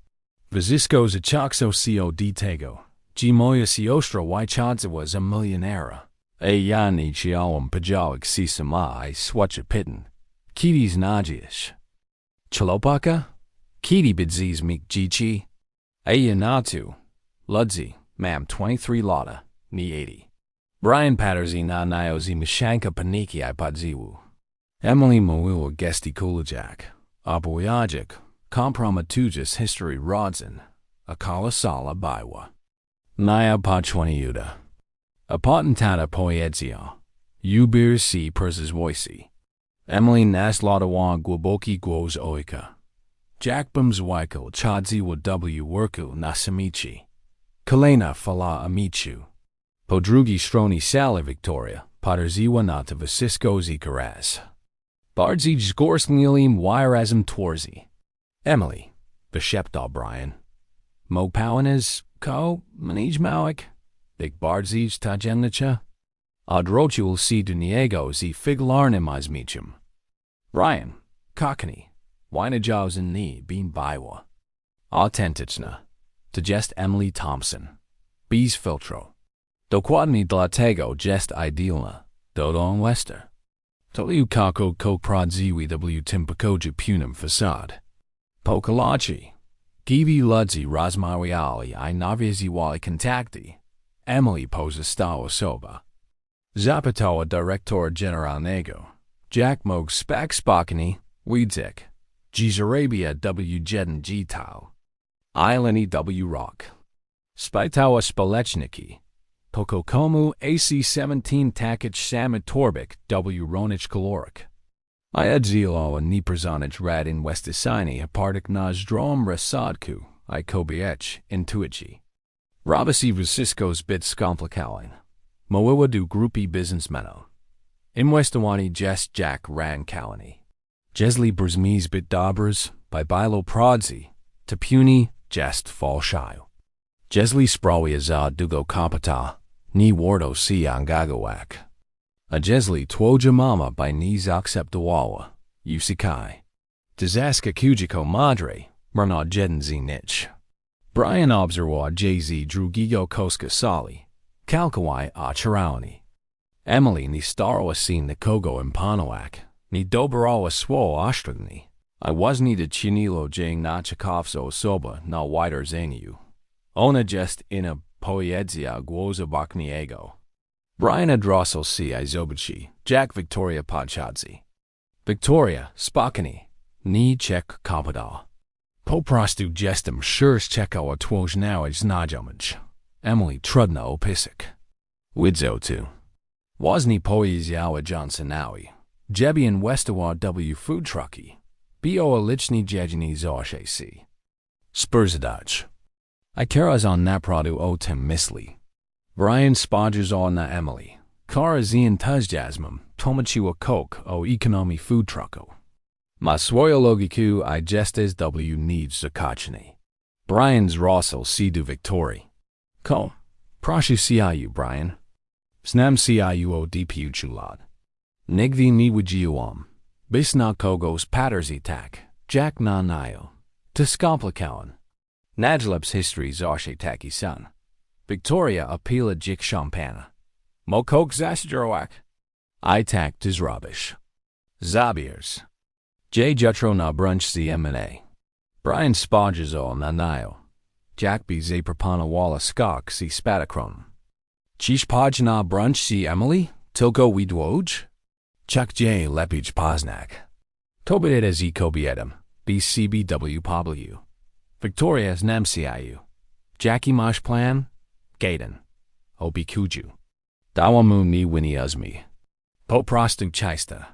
Wyzysko zaczakso co do tego. G moja siostra wychadzała za milionera. Ja nie chciałam podziałek si sama I swacha pitten. Kiedy znajdziesz? Chłopaka? Kiedy będziesz mi dzieci? Na tu. Ludzi, mam 23 lata, nie 80. Brian Pattersy na najozi mashanka paniki I podziwu. Emily mówiła gestikulodziak. Opowiadek, kompromitując history rodzin, a kolosala była. Naya poczwaniuda. A potentata poezja. Ubir si przezwoisi. Emily naslodowała głęboki głos ojka. Jack bumzwajko chadziwa w worku na samici. Kolejna fala amichu. Po drugiej stronie sala Victoria, podejrzewa na to wysysko zikaraz. Bardziej zgorsznilim wyrazem twarzy. Emily, wyszeptał Brian. Mo pałanes, ko, manij małek, big bardziej tajenlicha. Odrzucił si do niego z figlarnym z mieczem. Brian, kochani. Wynajęła nie bin była. Autentyczna. To jest Emily Thompson. Bez filtro. Dokładnie dlatego jest idealna. Dodon Wester. Toliu kako koprodziwi w tym pokoju punym fasad. Pokalachi. Givi ludzi rozmawiali I nawiązywali kontakty. Emily pozostała soba. Zapytała dyrektora generalnego. Jack mógł spokojnie widzek. Arabia w jeden gital. Islandy w rock. Spytała spoleczniki. Poko komu AC-17 takich samych torbek w ronich kolorek. I odzielała nieprzyznać rad inwestycyjny apartek na zdrowym rozsądku I kobiech intuicji. Robicy wysysko zbyt skomplikowań. Mówiła do grupy biznesmenów. Inwestowani jest Jack Rankalani. Jeśli brzmi zbyt dobrzy, by bilo prodzy, to puni jest fałszywy. Jeśli sprawia za długo kapita, nie warto si angagować. A jeśli twoja mama by nie zaakceptowała, usikaj. Dizaska kujiko madre, mrna jeden z nich. Brian obserwował z drugiego koska sali, kalkowaj a czerwoni. Emily nie starała się nikogo imponować. Ni dobrała swo ostrogni. I was nie doceniło jęk na czekowca osoba na widerzeniu. Ona jest ina poezja głosu bokniego. Brian odrosł się I zobaczy, Jack Victoria podchodzi. Victoria, spokojnie, nie czek kapita. Po prostu jestem sure czekała twój znajomych. Emily trudna opisek. Widzo tu. Was nie poezjała Johnsonowi. Jebian Westowa w food trucki. Bio liczni jedzeni zawsze si. Spurzadacz. I teraz on naprodu o tym myśli. Brian spojrzał na Emily. Kara z entuzjazmem tłumaczyła kok o ekonomii food trucku. Ma swoją logiku I jestes w nic zakoczony. Brian zrosł się do Victorii. Ko, proszę siaju Brian. Znam siaju o DPU lat. Nigdy nie widziałam. Bis na kogoś Pattersy tak, Jack na najo. To skomplikowan. Najlepsz history zawsze taki san. Victoria apela jik szampana. Mo kok zastrowak. I tak to zrobisz. Zabiers. J jutro na brunch z M&A. Brian Spodgezo Nanayo. Jack B. Zaperpanawala Skok si Spadakron. Chish Podge na brunch si Emily, Tilko Widwoj. Chuck J. Lepij Poznak. Tobit z Kobiedem, BCBW Pablu. Victoria's Nemciu. Jackie Mosh Plan, Gaiden. Obi Kuju. Dawamu ni Winiuzmi. Poprostu Chista.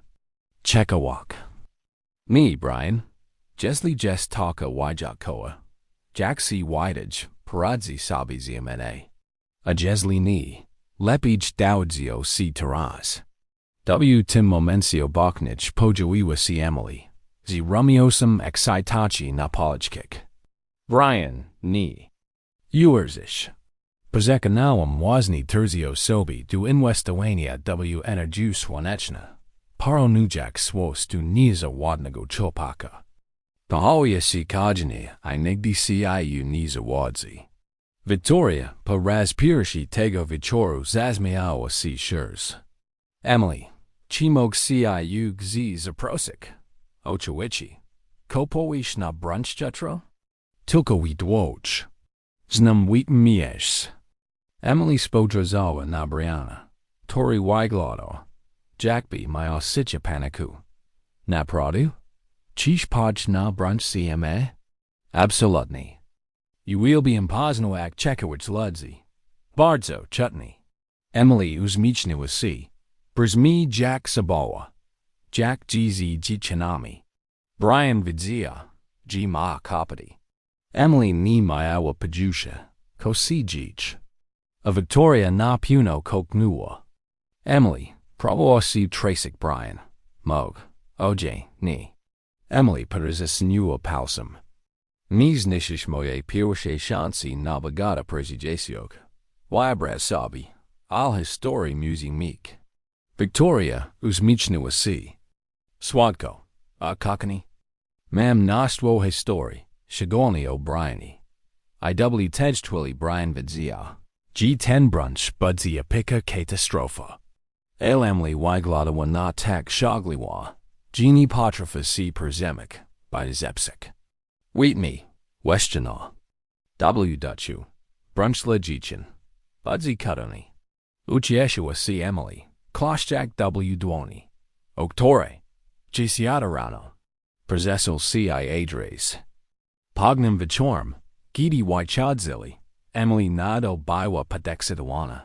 Chekawak. Me, Brian. Jesli Jes Taka Wijakoa. Jack C. Widage, Paradzi Sabi Zmna. A Jesli ni. Lepij Daudzio C. Taraz. W. Tim Momencio Boknich Pojoiwa C. Emily. Z. Rumiosum Excitachi na Polichkik. Brian, ni. Uerzish. Pozekanawam Wazni Terzio Sobi du Inwestowania W. Energu Swanechna. Paro Nujak Swos du Niza Wadnago Chopaka. Pahoya si Kajani I Nigdi Ciu Niza Wadzi. Victoria, Paraz Pirishi Tego Vichoru Zazmiawa si Shurs. Emily, Chimog Ciu Gzi Zaprosik. Ochowichi. Kopowish na brunch jutro? Tilko Widwoj. Znam Wheat Mies. Emily Spodrazawa na Brianna. Tori Wyglodo. Jackby Maya Sitcha Panaku. Na Pradu? Chish Podge na brunch CMA? Absolutny. You will be impoznoak Chekowicz Ludzi. Bardzo Chutney. Emily Uzmichny was C. Brzmi Jack Sabawa. Jack GZ Gchanami. Brian Vidzia. G Ma Kopati. Emily ni Mayawa Pajusha. Kosi Jich. A Victoria na Puno Koknuwa. Emily. Provo si Tracik Brian. Mog. OJ. Ni. Emily Perzesnua Palsum. Nis Nishish Moye Pirwashe Shansi Nabagata Prezijasiok. Wyabraz Sabi. Al Histori Musing Meek. Victoria Uzmichnua C. Swadko. Kakani. Mam Nostwo Histori. Shagolni O'Brieni. IW Tejtwili Brian Vidzia. G10 Brunch Budzia Pika Catastropha. El Emily Wygladawa na Tak Shagliwa. Genie Potrafa C. Perzemic. By Zepsik. Wheat Me. Westjana. W. Dutchu. Brunch Legichin. Budzi Kudoni. Uchieshua C. Emily. Kloshjak W. Duoni. Oktore. Gisiadarano. Prezesso C. I. Adres. Pognum Vichorm. Gidi Wychadzili. Emily Nado Biwa Padexidwana.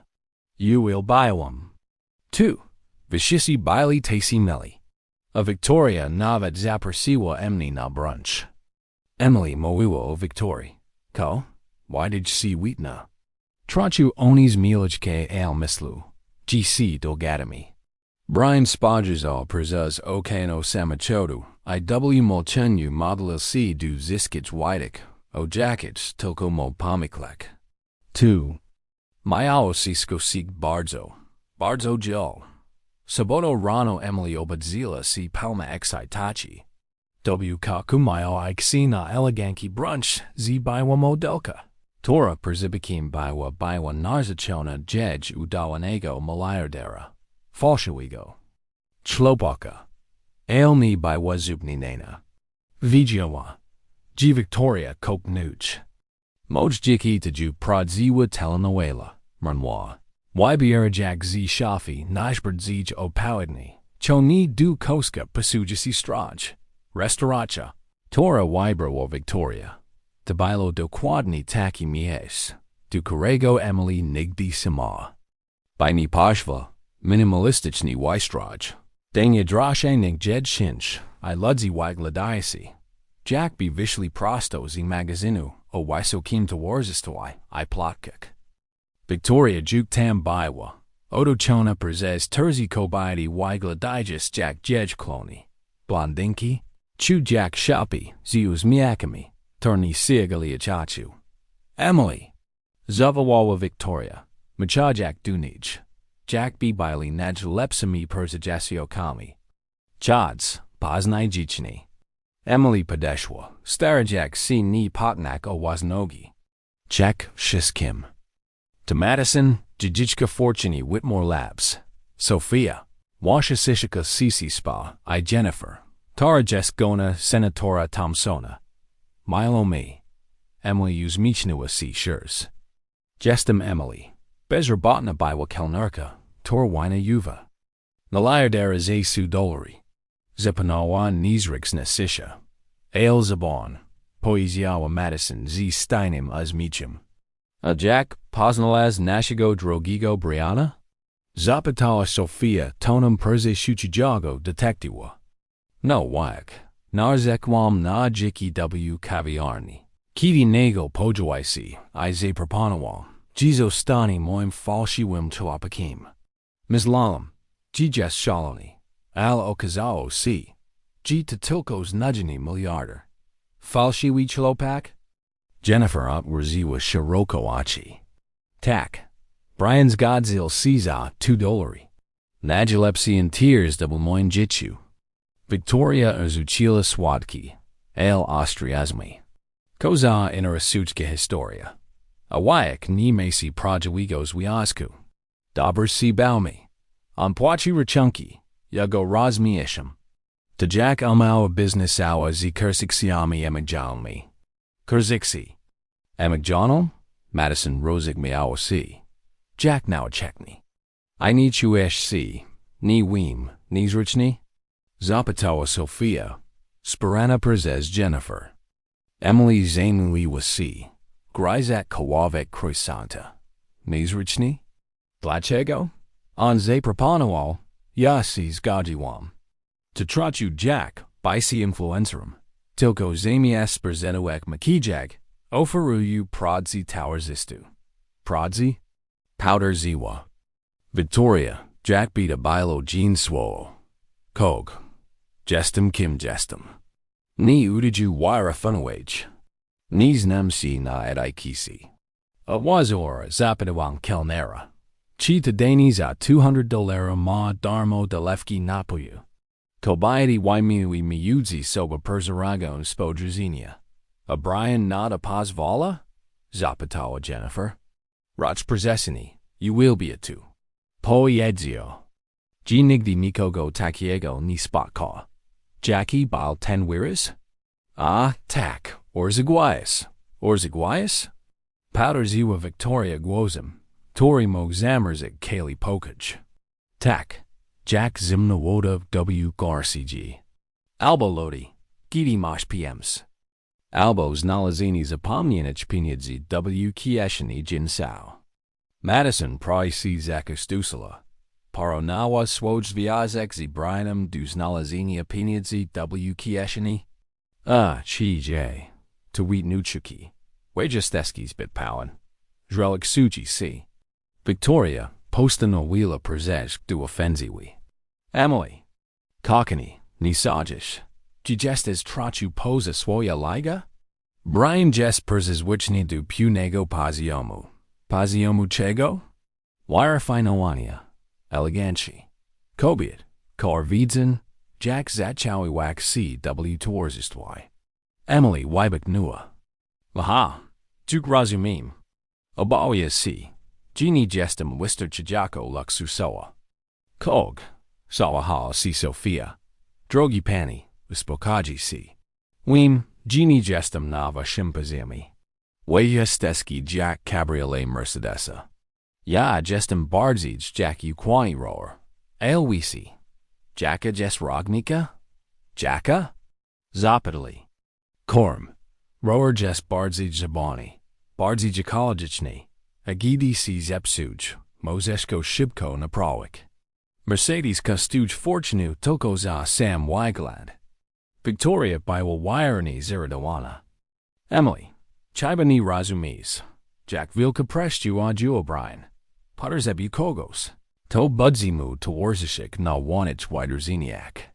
U. Il Biawam. 2. Vishisi Bili Tasi Melli. A Victoria Navat Zapersiwa Emni na Brunch. Emily Moiwa o Victori. Ko? Why did see Wheatna? Trachu Onis Milijke Al Mislu. GC Dogadami. Brian Spodgezo Prezuz Okano Samachodu. IW Molchenyu Model C du Ziskich Widik. O Jakich Tilko Mo Pomiklek. 2. Mayao Sisko Sik Bardzo. Bardzo Jill. Saboto Rano Emily Obadzila si Palma Exitachi. W. Kakumayo Ixina Eleganki Brunch Z Biwa Modelka. Tora Perzibikim Biwa Narzachona Jej Udawanego Malayardera. Falshawigo. Chlopaka. Ailni Biwa Zubni Nena. Wiedziała. G. Victoria Koknuch. Mojjiki Taju Pradziwa Telenovela. Mrnwa. Ybierajak Z. Shafi Najberd Zij Opawidni. Choni Du Koska Pasujasi Straj. Restauracha. Tora Wybro Victoria. Tabilo do Quadni Taki Mies. Du Którego Emily Nigdi Sama. Bajni Pashva. Minimalistichni Wystraj. Dania Drashe Nig Jed Shinch. I Ludzi Wygladiasi. Jack B. Vishli Prosto Z Magazinu. O Wysokim Tawarzistawai. I Plotkik. Victoria Juk Tam Biwa. Odo Chona Prezes Terzi Kobaidi Wygladijus Jack Jej Cloni. Blondinki. Chu Jack Shapi. Zius Miakami. Turni Siagali Achachu. Emily. Zavawawa Victoria. Machajak Dunij. Jack B. Bailey Naj Lepsami Perzajasio Kami. Chads. Poznai Jichni. Emily Padeshwa. Starajak C. Ni Potnak O Waznogi. Czech Shiskim. To Madison, Jijichka Fortuny Whitmore Labs. Sophia. Washasishika Cece Spa. I Jennifer. Tara Jeskona Senatora Thompsona. Milo me. Emily uzmichniła si shurs. Jestem Emily. Bezrobotna była kelnerka. Tor Wynajęła. Nalayadera ze dolary. Zapanała nizriksna sisha. Ale zabon. Poezjawa Madison z Steinem uzmichim. A Jack poznalaz naszego drogiego Briana? Zapytała Sofia tonem przeszuciłego detektywa. No wajak. Narzekłam na dziki w kawiarni. Kiedy nego podziałajsi, I zaproponowałam. Zostanie moim fałszywym chłopakiem. Myślałam. Jest szalony. Ale okazało się. To tylko znajdziony miliarder. Fałszywy chłopak? Jennifer odwróciła szeroko oczy. Tak. Brian's Godzilla Caesar $2. Nadzilepsi in tears double moin jitsu. Victoria odrzuciła słodki. Ale ostriazmi. Koza interesuczka historia. A wajak nie mesi pradziwego związku. Dobry si bałmi. Płaci rachunki. Ja go rozmieszam. To Jack mała biznesała z kursyksiami emigjalmi. Kursyksi. Emigjalną? Madison rozig miała si. Jack now czekni. I need you si. Ni wim, ni zryczni? Zapytała Sofia. Sperana przez Jennifer. Emily zajmuliła si. Gryzak kawałek croissanta. Ni zryczni? Dlaczego? On zaproponował. Ja si zgodziłam. To tracił Jack, bajsi influencerem. Tylko zamiast prezentować makijak, oferuję prodzy towerzystu. Prodzy? Powder ziwa. Victoria, Jack bita bilo jean swoło. Kog. Jestem kim jestem. Ni udiju wira funawage. Ni znam si na edikisi. A wazora zapitawang kelnera. Ci tadani za $200 ma darmo dalewki napoju. Kobiety wymiły miudzi soba persaragon spodrzyzenia. A Brian not a pozwala? Zapytała Jennifer. Rocz prezesini, you will be a tu. Poiedzio. G nigdy nikogo takiego ni spotka. Jackie bal ten wiris? Ah, tak, orziguias. Orziguias? Powderziwa Victoria głosem. Tori mo zamerzig Kaylee Pokaj. Tak. Jack zimna woda w GRCG. Albo lodi. Gidi masz PMs. Albo znalezieni zapomnienich pieniędzy w kieszeni jinsao. Madison praisi zakostusala. Paronawa swojzwiazek z Brianem du znalezienia pieniędzy w kieszeni? A, CJ. To wheat nuchuki. Wejesteski zbyt pałan. Żrelik suci si. Victoria, postano wila przeszłość du ofenziwi. Emily. Kokani, ni sadzish. Jestes traciu poza swoja liga? Brian jest przezwycznie du punego poziomu. Poziomu czego? Wirefinowania. Eleganci. Kobiet. Korwidzin. Jack zachawiwak CW towarzystwaj. Emily wybeknua. Aha. Juk rozumiem. Obawiam si. Gini jestem wystarczająco luksusowa. Kog. Sałahal si Sofia. Drogi pani, uspokaji si. Wim, gini jestem na waszym poziomie. Wejesteski Jack cabriolet Mercedesa. Ja jestem bardziej Jack ukłani rower. Elwisi. Jacka jest rognika? Jacka? Zapytali. Korm. Rower jest bardziej zabawny. Bardziej ekologiczny. Agidi si zepsuć. Mozeszko szybko naprawić. Mercedes kostuj fortunu tylko za sam wygląd. Victoria była wireni zaradowana. Emily. Chyba nie rozumiesz. Jack wielka preszciu odjua Brian. Potter zebu kogos. To budzimu towarzyszyk na wanich widerzeniak.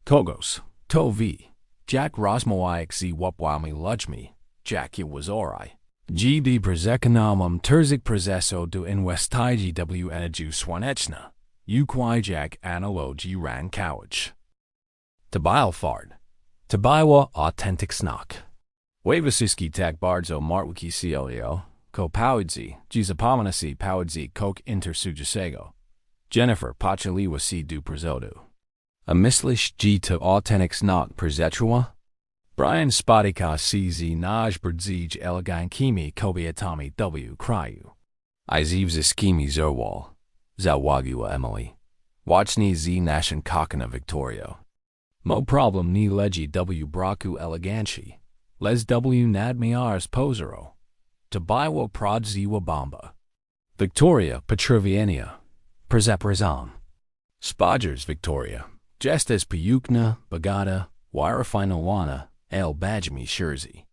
Kogos. To vi. Jack rozmawiak z łapwami ludźmi. Jack je wazoraj. Gdy przekonałam terzik proceso do inwestigi w energię słoneczną. Jack analogii rankowicz. Tabil fard. Tabiła authentic snak. Wejwysyski tak bardzo martwiki cielio, ko pałydzi, zapomina pałydzi kok intersujusego. Jennifer pachaliwa si du prezodu. A myślisz to authentic snak prezetrua? Brian Spotika CZ Naj Brdzij Elegan Kimi Kobietami W Kraju. I Zivziskimi Zerwal. Zawagua Emily. Watchni Z Nashan Kakana Victorio. Mo problem ni leji W Braku Eleganci. Les W Nadmiars Posero. Tabiwa Prodziwa Bomba. Victoria Petrovienia. Przeprazam. Spodgers Victoria. Gestes Piyukna, Bagata, Wirefinawana, El Bajmi Shirzi.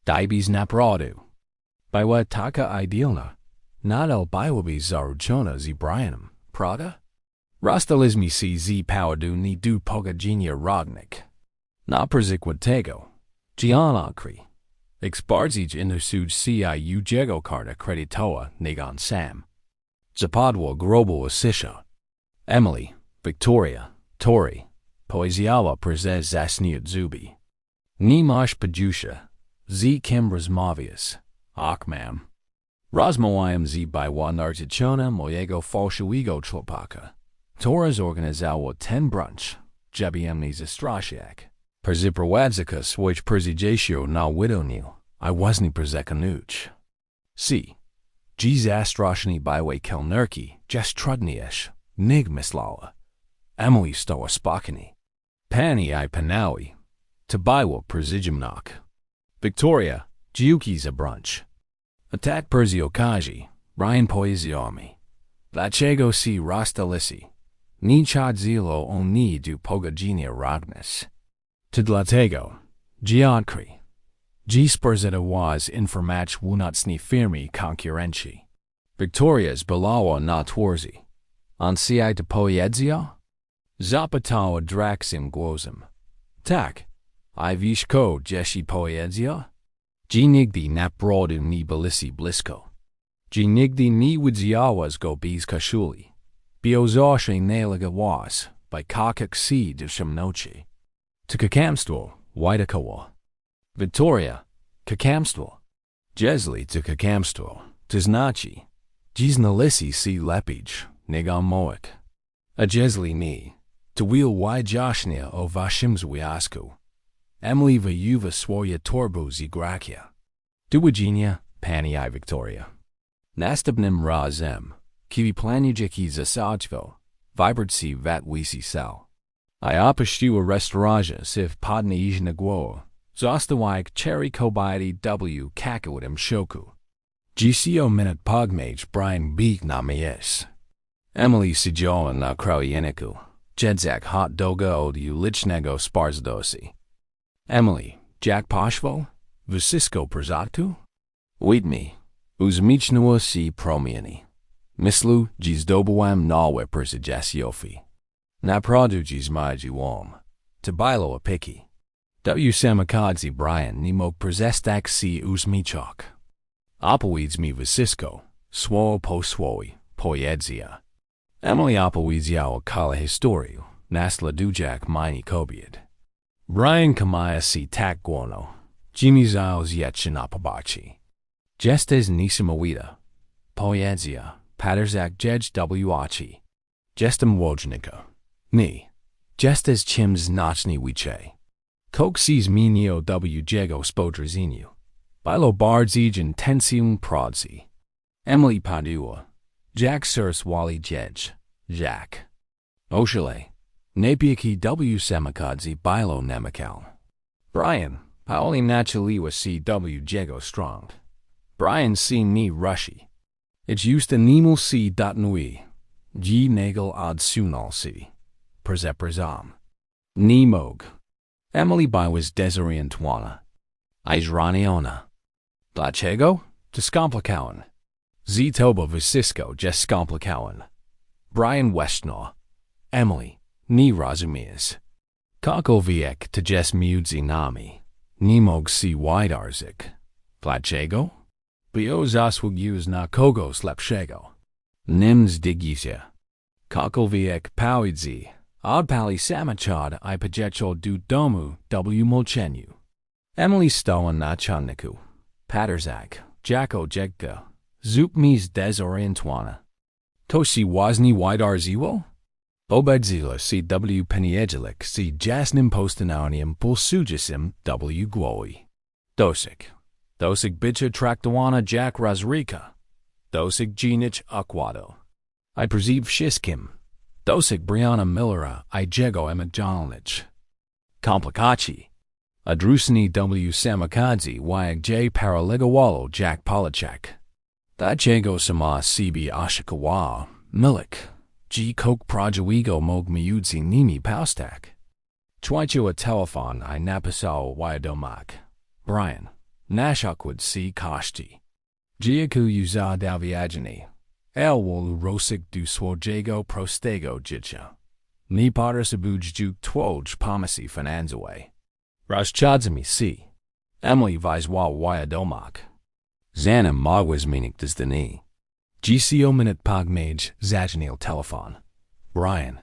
Dibis Napradu. Bywa Taka Idealna. Not El Bywabi Zaruchona Z Brianum, Prada? Rastalizmi Z Powadu ni du Pogajinia Rodnik. Na Przykładego. Gianakri. Exparzij Inusuj Ciu Jego Karta Creditoa Nagon Sam. Zapadwa Grobo Asisha. Emily, Victoria, Tori, Poezjała Prezes Zasniut Zubi. Nimash Pajusha, Z Kim Razmavius, Akmam. Rozmoiam Z Bywa Nartichona Mojego Falshuigo Chłopaka. Toras Organizało ten Brunch, Jebiemni Zastrashiak. Perziprowadzika Switch Perzijatio na Widoniu, I wasn't Przekanuch. C. G Zastrashni Bywa Kelnerki, Jastrudniesh. Nig Mislala. Emily Stoa Spakani. Pani I Panawi. Tabiwa Przijimnak. Victoria, Giuki za Brunch. Atat Perziokaji, Brian Poeziomi. Dlaczego si Rastalisi. Ni Chadzilo oni du Pogajinia Rodnes. To dlatego, Giankri. G Spurzeta was informach wunatsni firmi konkurenci. Victoria's Balawa na Twarzi. Ansiai de poezia? Zapatawa draxim głosem. Tak. I vishko jeshi poezia? Ginigdi naprodu ni balisi blisko. Ginigdi ni widziawas go bis kashuli. Biozoshe nalaga was, by kakak si de shemnochi. To kakamstvo, widakawa. Victoria, kakamstvo. Jesli to kakamstvo, tiznachi. Jiznalisi si lepij. Nigam Moik. A Jesli ni. To wheel y Joshnia o Vashimzwiasku. Emily Vayuva Swarya Torbu Zigrakia. Duwajinia, Pani I Victoria. Nastabnim Razem. Kivi Planujiki Zasajvo. Vibratsi Vatwisi Sal. I apashtua restauraja siv podni ijnagwo. Zostawik cherry kobaidi W kakawidem shoku. GCO minute pogmage Brian Beek na mies. Emily Sijola na Kraujeniku, Jedzak hot doga od ulicznego sparzdosi. Emily, Jack Poshvo, Wysisko Przaktu? Widmi, uzmichnua si promieni. Mislu, zdobyłam nowe przejaziofi. Naprodu zmaji łom. Tabilo opiki. W samakadzi Brian nie mógł przestać si uzmichok. Opowiedz mi Wysisko, słowo po słowie, poezja. Emily opowiedziała kala historię, nasledujak mini kobiet. Brian kamaya si tak głono, Jimmy Ziles yet napobachi. Gestes nisimowita. Poezja, paterzak jedź w'achi. Gestem wojnika. Ni. Gestes chim znaczny wiche. Kok sees minio jego spodrzeniu. Bilo bardzij intensium prodzi. Emily Padua. Jack Surs Wally Jedge. Jack. Oshale. Napiaki W Samakadzi Bilo Namakal. Brian. Paoli Nachaliwa C.W. Jego Strong. Brian C. Ni Rushi. It's used to Nimel C. Nui. G. Nagel Ad Sunal C. Przeprazam. Nimog. Emily Bywas Desorientwana. Ijraniona. Dlaczego? To skomplikowan. Z Toba Wysisko Jes skomplikowan. Brian Westnaw. Emily. Ni rozumiesz. Kokowiek to Jes Mudzi Nami. Nimog si Widarzik. Dlaczego? Bio zasługuz na kogoś lepszego. Nims digisia. Kokowiek Pawidzi. Odpali samachad I pojechał do domu W Molcheniu. Emily stała na czanniku. Paterzak. Jako Jegka. Zup mis desorientwana. To si wazni Widarziwo? Obedzila CW Peniedzelik C Jasnym Postananium Pulsugisim W Głoi. Dosig Bicha Traktawana Jack Razrika. Dosig Ginich Aquado. I perceive Shiskim. Dosig Brianna Millera I Jego Emajalnich. Komplikaci. Odrzucenie W Samakadzi Wyag J Paralegawalo Jack Polachek. Dajego Sama CB Ashikawa Milik. G Coke Prajawigo Mog Miudzi Nimi Paustak. Twichua Telephone I Napasao Wyadomak. Brian. Nashakwood C Kashti. Giaku Uza Daviagini. Elwolu Rosik du Swojego Prostego Jitcha. Ni Potter Sabuj Juk Twoj Pomasi Finanzaway. Rashchadzami C. Emily Viswa Wyadomak. Zanim Magwas Minik Dizdani. GCO Minute Pogmage Zajanil Telephone. Brian.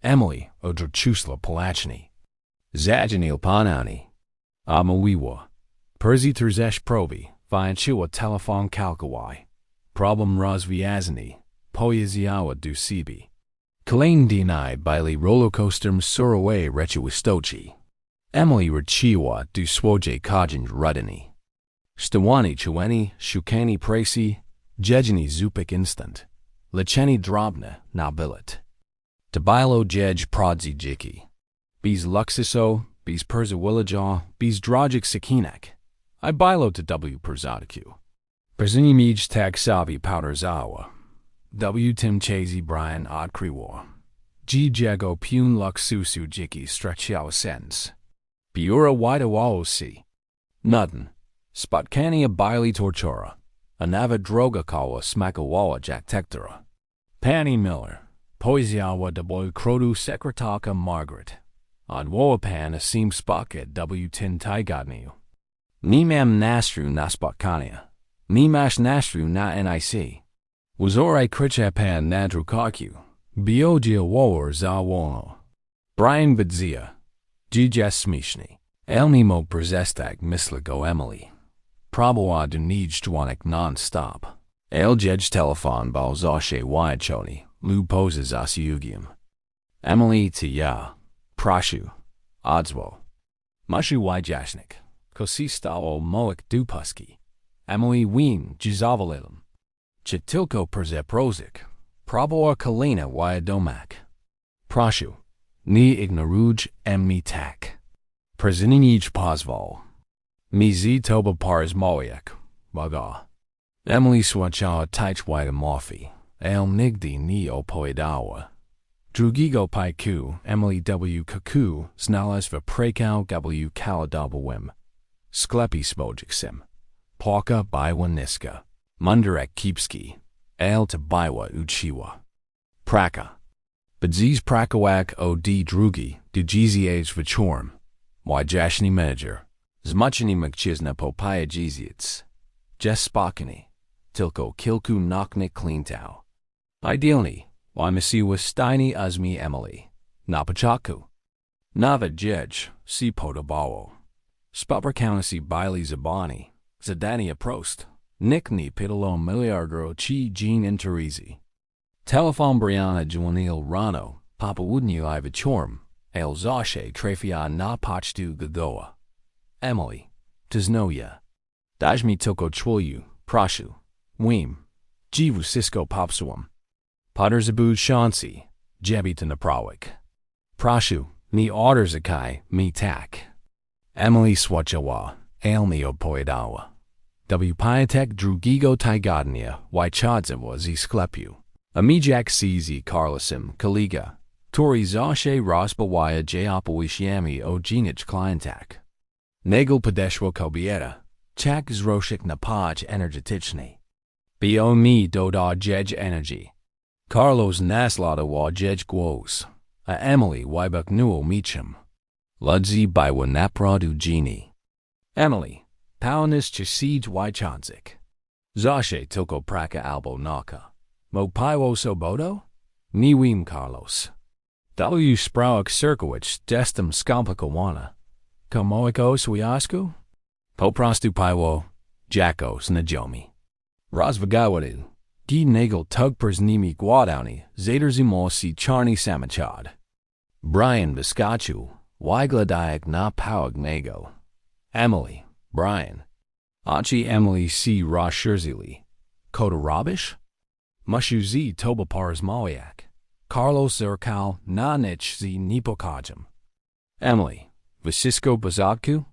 Emily Odrzuciła Polachni. Zajanil Panani. Amawiwa. Perzi Trzesh Probi. Wynajęła Telephone Kalkawai. Problem Rozwiązany. Pojeziała du Sibi. Kolejny dni byli rollercoasterem Suroway Rechiwistoci. Emily Rachiwa du Swoje Kajin Rudini. Stawani Chueni Shukani Presi. Jejeni Zupik Instant. Lecheni Drobna Nabilit. Tabilo Jej Prodzi Jiki. Bez Luxiso, bez Perzawillajaw, bez Drogic Sakinak. I bilo to W Perzadiku. Perzini Mij Tag Savi Powderzawa. W Tim Chazy Brian Odkryła. G Jego Pun Luxusu Jiki Stretchiao Sens. Biura Wydawalo C. Nudden. Spotkania Bili Tortura. Anava Droga Kawa Smakawała Jack Tektora. Pani Miller. Pojeziała W Krodu Sekretarka Margaret. Odwołapan Asim Spocket W Tin Tygodniu. Nimam Nastru na Spotkania. Nimash Nastru na NIC. Wazoraj Krichapan Nadru Karku. Biogia War za Wono. Brian Bidzia. Gijas Smishni. Elnimo Przestag Mislago Emily. Prabowa Dunijstwanik non-stop. Eljej Telephone Balzashe Wyachoni. Lu Poses Asiugium. Emily Tia. Prashu. Odzwo. Mushu Wyjashnik. Kosistawo Moik Dupuski. Emily Wien Jizavalilim. Chitilko Perzeprozik. Prabowa Kalina Wyadomak. Prashu. Ni ignoruj emmi tak. Przezinij pozwol. Mizi toba pars moyak. Waga. Emily swachała taichwaga mofi. El nigdi ni opoidawa. Drugigo paiku, Emily W. Kaku, znalas w prekał W. kaladabawim. Sklepi smojiksim. Płaka była niska. Munderek kipski. El to była uchiwa. Praka. Badzis prakawak o d drugi, dujiziej wieczorem. Wajashni manager. Zmucheni mężczyzna popaya jiziec. Jes spokani. Tylko kilku noknik klintał. Idealni, wymysiła stajni azmi Emily. Na początku. Nawet jej, si podobało. Spotkania byli zabawni. Zadania prost. Nikt nie pytalo miliardero chi jean interesy. Telefon Brianna Juanil Rano, popołudniu wieczorem, el zawsze trafia na pocztu gagoa. Emily, tiznoja. Daj mi tylko chwilę, proszę. Wim. Dziwu Cisco popsułam. Potter zabud shansi, jebita naprawik. Proszę, mi odrzekaj, mi tak. Emily swachała, el mi opowiadała. W piatek drugiego tygodnia, wychadzawa ze sklepu. Amijak CZ Carlosem, Kaliga. Tori zawsze rozbawia j opowiadami o ginich klientak. Nagel podeszła kobieta. Chak zroshik napaj energetyczny. Bio mi doda jej energy. Carlos nasladawa jej głos. A Emily wybuknęło miczem. Ludzi była naprawdę geni. Emily, pełnis chasić wychadzik. Zawsze tylko praka albo naka. Mo piło sobodo? Nie wiem Carlos. W sprawach Sirkowicz destem skomplikowana. Komoiko związku? Po prostu piło, jako znajomi. Rozwagałaty, Gi nagel tugpers nimi guadowni, zaderzimo si charni samachad. Brian Biscachu, Wygladaic na Pawag Nago. Emily, Brian. Achi Emily C. Rosherzili. Koda Robish? Mushu Z. Tobapars Mawiak. Carlos Zerkal na Nich Z. Nipokajam. Emily, Vasisco Bazadku?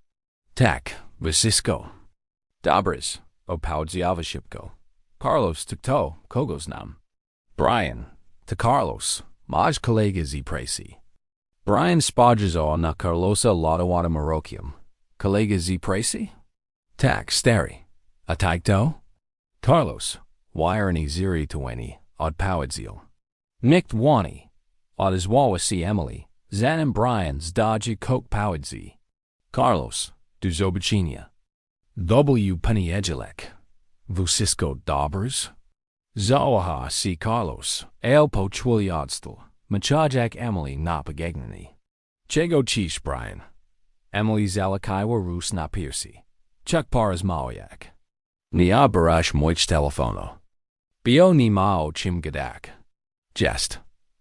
Tak, Vasisco. Dobris, Opaudziavashipko. Carlos Tukto, Kogos Nam. Brian, to Carlos, Maj Kolega Z. Presi. Brian Spajazo na Carlosa Lodawada Marokium. Kolega Z. Presi? Tak, Steri. Ataikto? Carlos, Wireni Ziri Tueni, Od Powadzil. Nikt Wani, Od Izwawasi Emily, Zan and Brian's Dodgy Coke Powadzi. Carlos, Du Zobachinia. W. Penny Ejelek. Vucisco Daubers. Zawaha C. Carlos, Elpo Chwilyodstel, Machajak Emily Napagegnani. Chego Chish Brian. Emily Zalakaiwa Rus Napirsi. Chuck Paras Mawiak. Nia Barash Moich Telefono. Bio ni Mao Chim Gadak. Jest.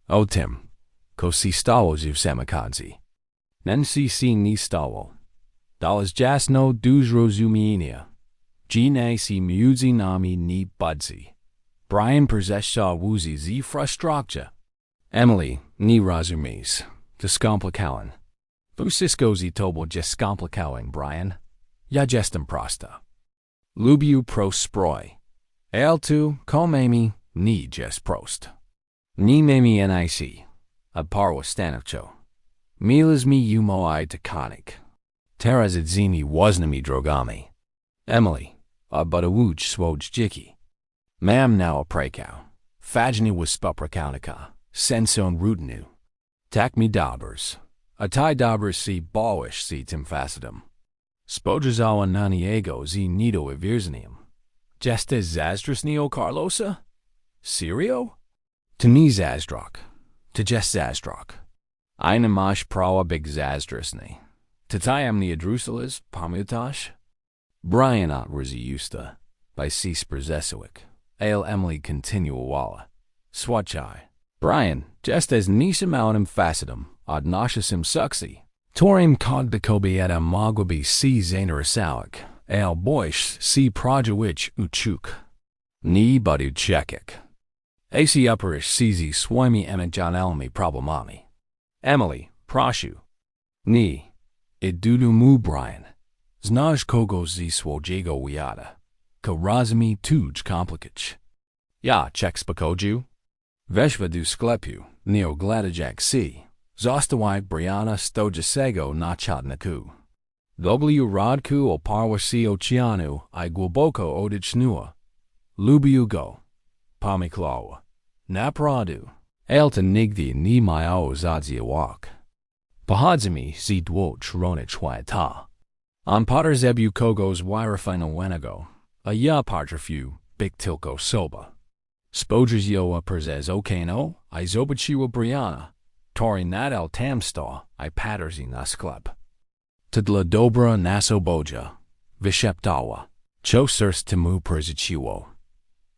O Tim. Ko si stawo ziv samakadzi. Nen si ni stawo. Dalas jasno duz rozumienia. Gine si muzi nami ni budzi. Brian Perzesha Woozy Z Frustrakja. Emily, ni razumis. Descomplicauen. Vucisco Z Tobo Jescomplicauen, Brian. Ja jestem prosta. Lubiu pros sproi. El komemi, ni jes prost. Ni memi nic. Ad parwa stanovcho. Milas mi umo I taconic. Teras adzini wasnami drogami. Emily, ad badawuj swoj jiki. Mam now a prekau. Fajni was spuprakaunica. Senson rutinu. Tak mi daubers. Atai daubers si bawish si timfacidum. Spojazawa naniego z nido evirznium. Jeste zazdras neo Carlosa? Serio? To ni zazdrok. To jest zazdrok. Eine mash prawa big zazdrasni. Tatayam ni adrusalas, pamutash? Brian Otworzi Justa. By C. Sprzesewick. Ale Emily Continuawala. Swachai. Brian, just as nisimaunim facidum, ad nashasim suxi. Torim cogdacobieta magwabi C. Zainarasawik. Ale boish C. Projawich uchuk. Ni budu chekik. AC upperish CZ swimi emijanelmi problemami. Emily, proshu. Ni. Idudu mu Brian. Znaj kogo z swojego wiada. Karazmi tuj komplikach. Ja czek spakoju. Veshva du sklepu, neo gladajak C. Zostawaj Briana stojasego na chadnaku. W rodku oparwa si oceanu I głęboko odichnua. Lubiu go. Pamiklawa. Napradu. Elta nigdi ni maiao zadziawak. Pahadzimi z dwoch ronich ta. On potter zebu kogos wirafina wenago. A ya partrafu, big tilko soba. Spojas yoa perzez okano, I zobachiwa Briana. Tori nadal tamsta, I patterzi nas club. Tadla dobra naso boja. Visheptawa. Chosers timu perzichiwo.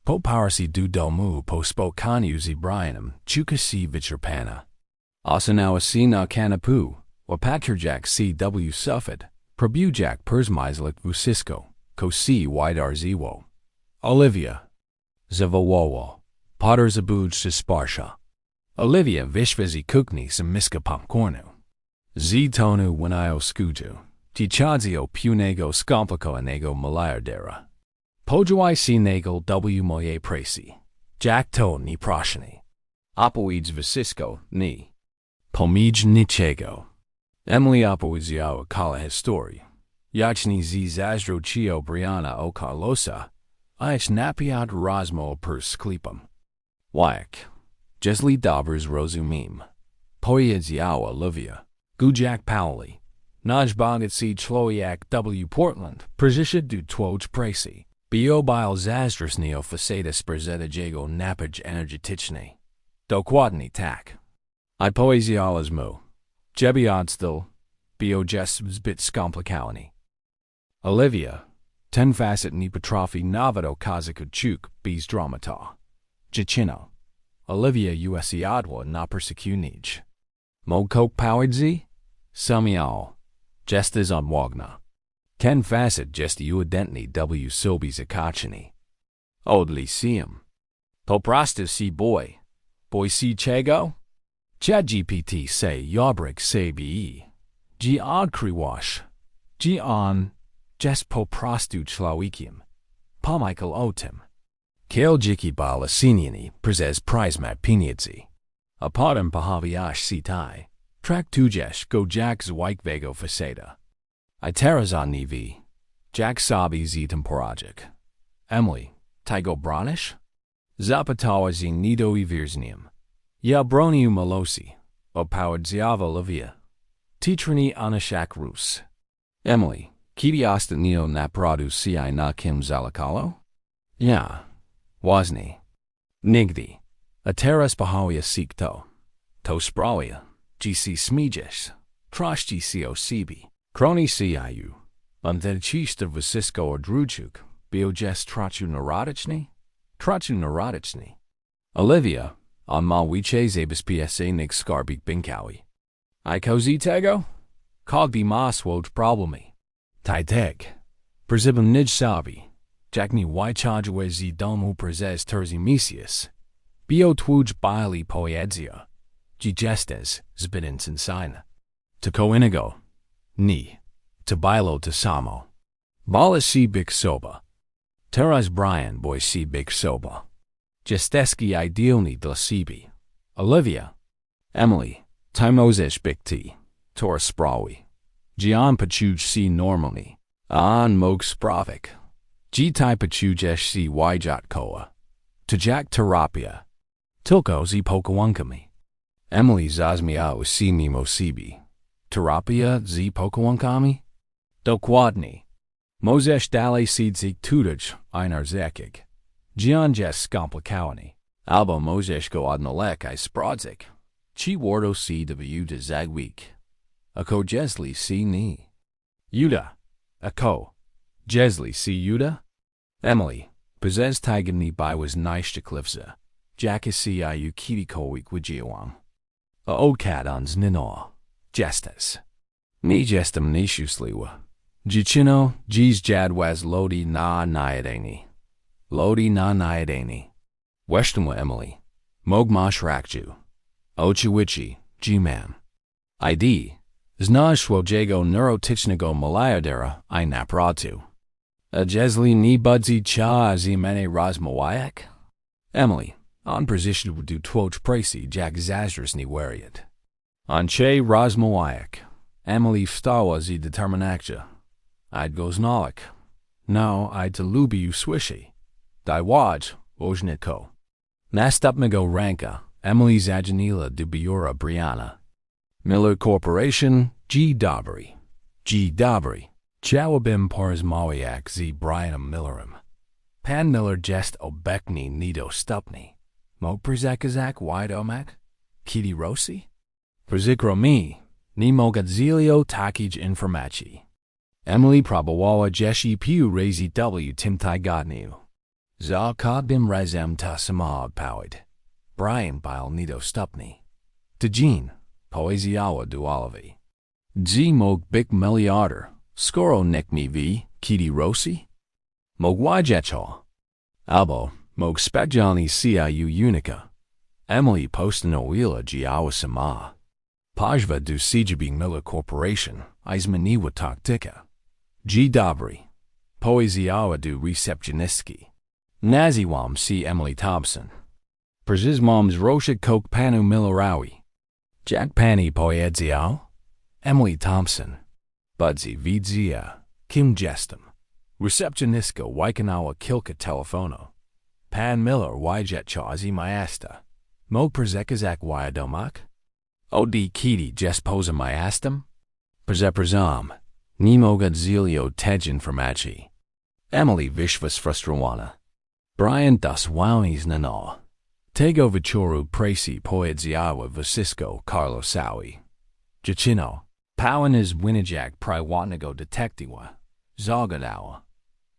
Po parasi du domu po spokanu zi Brianum, chukasi vicherpana. Asanawa si na kanapu, wapakirjak CW suffid, probujak persmislik vucisco, ko si widar ziwo. Olivia. Zavowowo. Potter zabuj sisparsha. Olivia vishvazi kukni samiska popcornu. Z tonu winayo skuju. Tichadzio punego skomplico anego malayardera. Pojuai si nagel w moye presi. Jack to ni proshani. Apoids Vasisco ni. Pomij nichego. Emily apoidziao kala histori. Yachni z zazdro chio Briana o Carlosa. Ich napiat Rosmo per sklipum. Wyak. Jesli Daubers Rosumim. Poyedziao Olivia. Gujak Powley. Najbagat C. Chloiak W. Portland. Persisha du Twoj Presi. Bio bile Zazdras neo facetas Berzeta Jago Napaj Energetichne. Dokwadni Tak. I poezialas mu. Jebiadstil. Bio Jesbs bit Skomplikowani. Olivia. Ten facet ni Petrofi Navado Kazakachuk Bees Dramata. Dziewczyno. Olivia usiadła na persecutionage. Mogę powiedz? Sumiał. Jest odwagna. Ken facet jest ewidentnie w sobie zaskoczenie. Od liceum. Po prostu si boy. Boy si czego? ChatGPT say jobrik sobie. Ji odkryłaś. Ji on. Jest po prostu człowiekiem. Pomyśl o tym. Kiel dziki bala sinieni przez pryzmat pieniędzy. A potem pojawiasz si taj. Trak tudzież go jak zwykłego faceta. I teraz on niwi. Jak sobie z tym poradzić. Emily, tego bronisz? Zapytała z nido I wierzchniem. Ja bronię malosi. Opowiedziała Olivia. Titrani anashak rus. Emily, kiedy ostatnio naproducji na kim zalekalo? Ja. Właśnie. Nigdy. A teraz pojawia się to sprawia. Gc smijesz. Troszczy się o siebie. Kroni ciu. Antelczyste wysysko odrzucić. Bio jest trochę neurotycznie? Trochę neurotycznie. Olivia, on ma wicze zabezpieczenie nig skarbik binkawi. I kozi tego? Kogbi ma swój problemy. Tajtek. Przybym nij sobie. Jak ni wyciągłe z domu przez terzi misius. Bio twój baili poedzia. Gi jestes zbyt sensina. Tylko innego. Ni. To bailo to samo. Bala si big soba. Teraz Brian boy si big soba. Jesteski idealni dla siebie. Olivia. Emily. Timozesz big T. Tora sprawi. Gian pachuj si normalni. An mog sprawik. Gitai pachujesh si wajat koa. Tujak terapia. Tylko zi pokawankami. Emily zazmiao si mimo sibi. Terapia zi pokawankami? Dokładnie. Możesz dalej sidzik tudaj einar zekig. Gian jest skomplikowany. Albo możesz go odnalek I sprawdzik. Ci warto si w de zagwik. Ako jesli si ni. Juda. Ako. Jesli si Juda? Emily. Przez tigani by was nice klifza. Jacka si iu kitikowick wijiwang. A okadons nino. Jestes. Mi jestem nishusliwa. Dziewczyno, dziś jadwas lodi na najedeni. Lodi na najedeni. Wesztumwa Emily. Mog masz rakju. Ochiwichi, G-man. ID. Znasz jego neurotycznego miliardera I napratu. A jesli ni budzi cha zimene rozmawiak? Emily. On position du twoch presi jak zazras ni wariat. On che rozmawiak. Emily wstała z determinacją. I'd go znalik. No, I'd to lubi swishy. Die wadź, ojnitko. Nastupnego ranka, Emily Zajanila du Biura Brianna. Miller Corporation, G. Dobry. G. Dobry. Chałabim Porzmawiak z Brianem Millerem. Pan Miller jest obecny nido stupni. Mo przekazak wiadomak? Kitty Rossi? Przykro mi, nie mogę takiej informacji. Emily próbowała jeśli pił razy w tym tygodniu. Za każdym razem ta sama odpowiedź. Brian był niedostępny. To Jean, powiedziała dualowi. G mógł być miliarder, skoro nikt nie wie, Kitty Rossi? Mógł wiedzieć. Albo mógł specjalnie ciu unika. Emily postanowiła działać sama. Pajwa du CGB Miller Corporation, I zmieniła taktykę. G. Dobry. Powiedziała du recepcjonistki. Naziłam si Emily Thompson. Przez mom's roszek kok panu Millerowi. Jak pani powiedział? Emily Thompson. Budzi widzia. Kim jestem. Recepcjonistka wykonała kilka telefono. Pan Miller wyjeżdżał z miasta. Mógł przekazać wiadomak? Od Kitty jest poza miastem? Przepraszam. Nie mogę tej informacji. Emily wyszła sfrustrowana. Brian das wałniz nano. Tego wieczoru presi powiedziała wysysko Carlosowi. Dziewczyno, pełen z wynajęć prywatnego detektywa. Zagadała.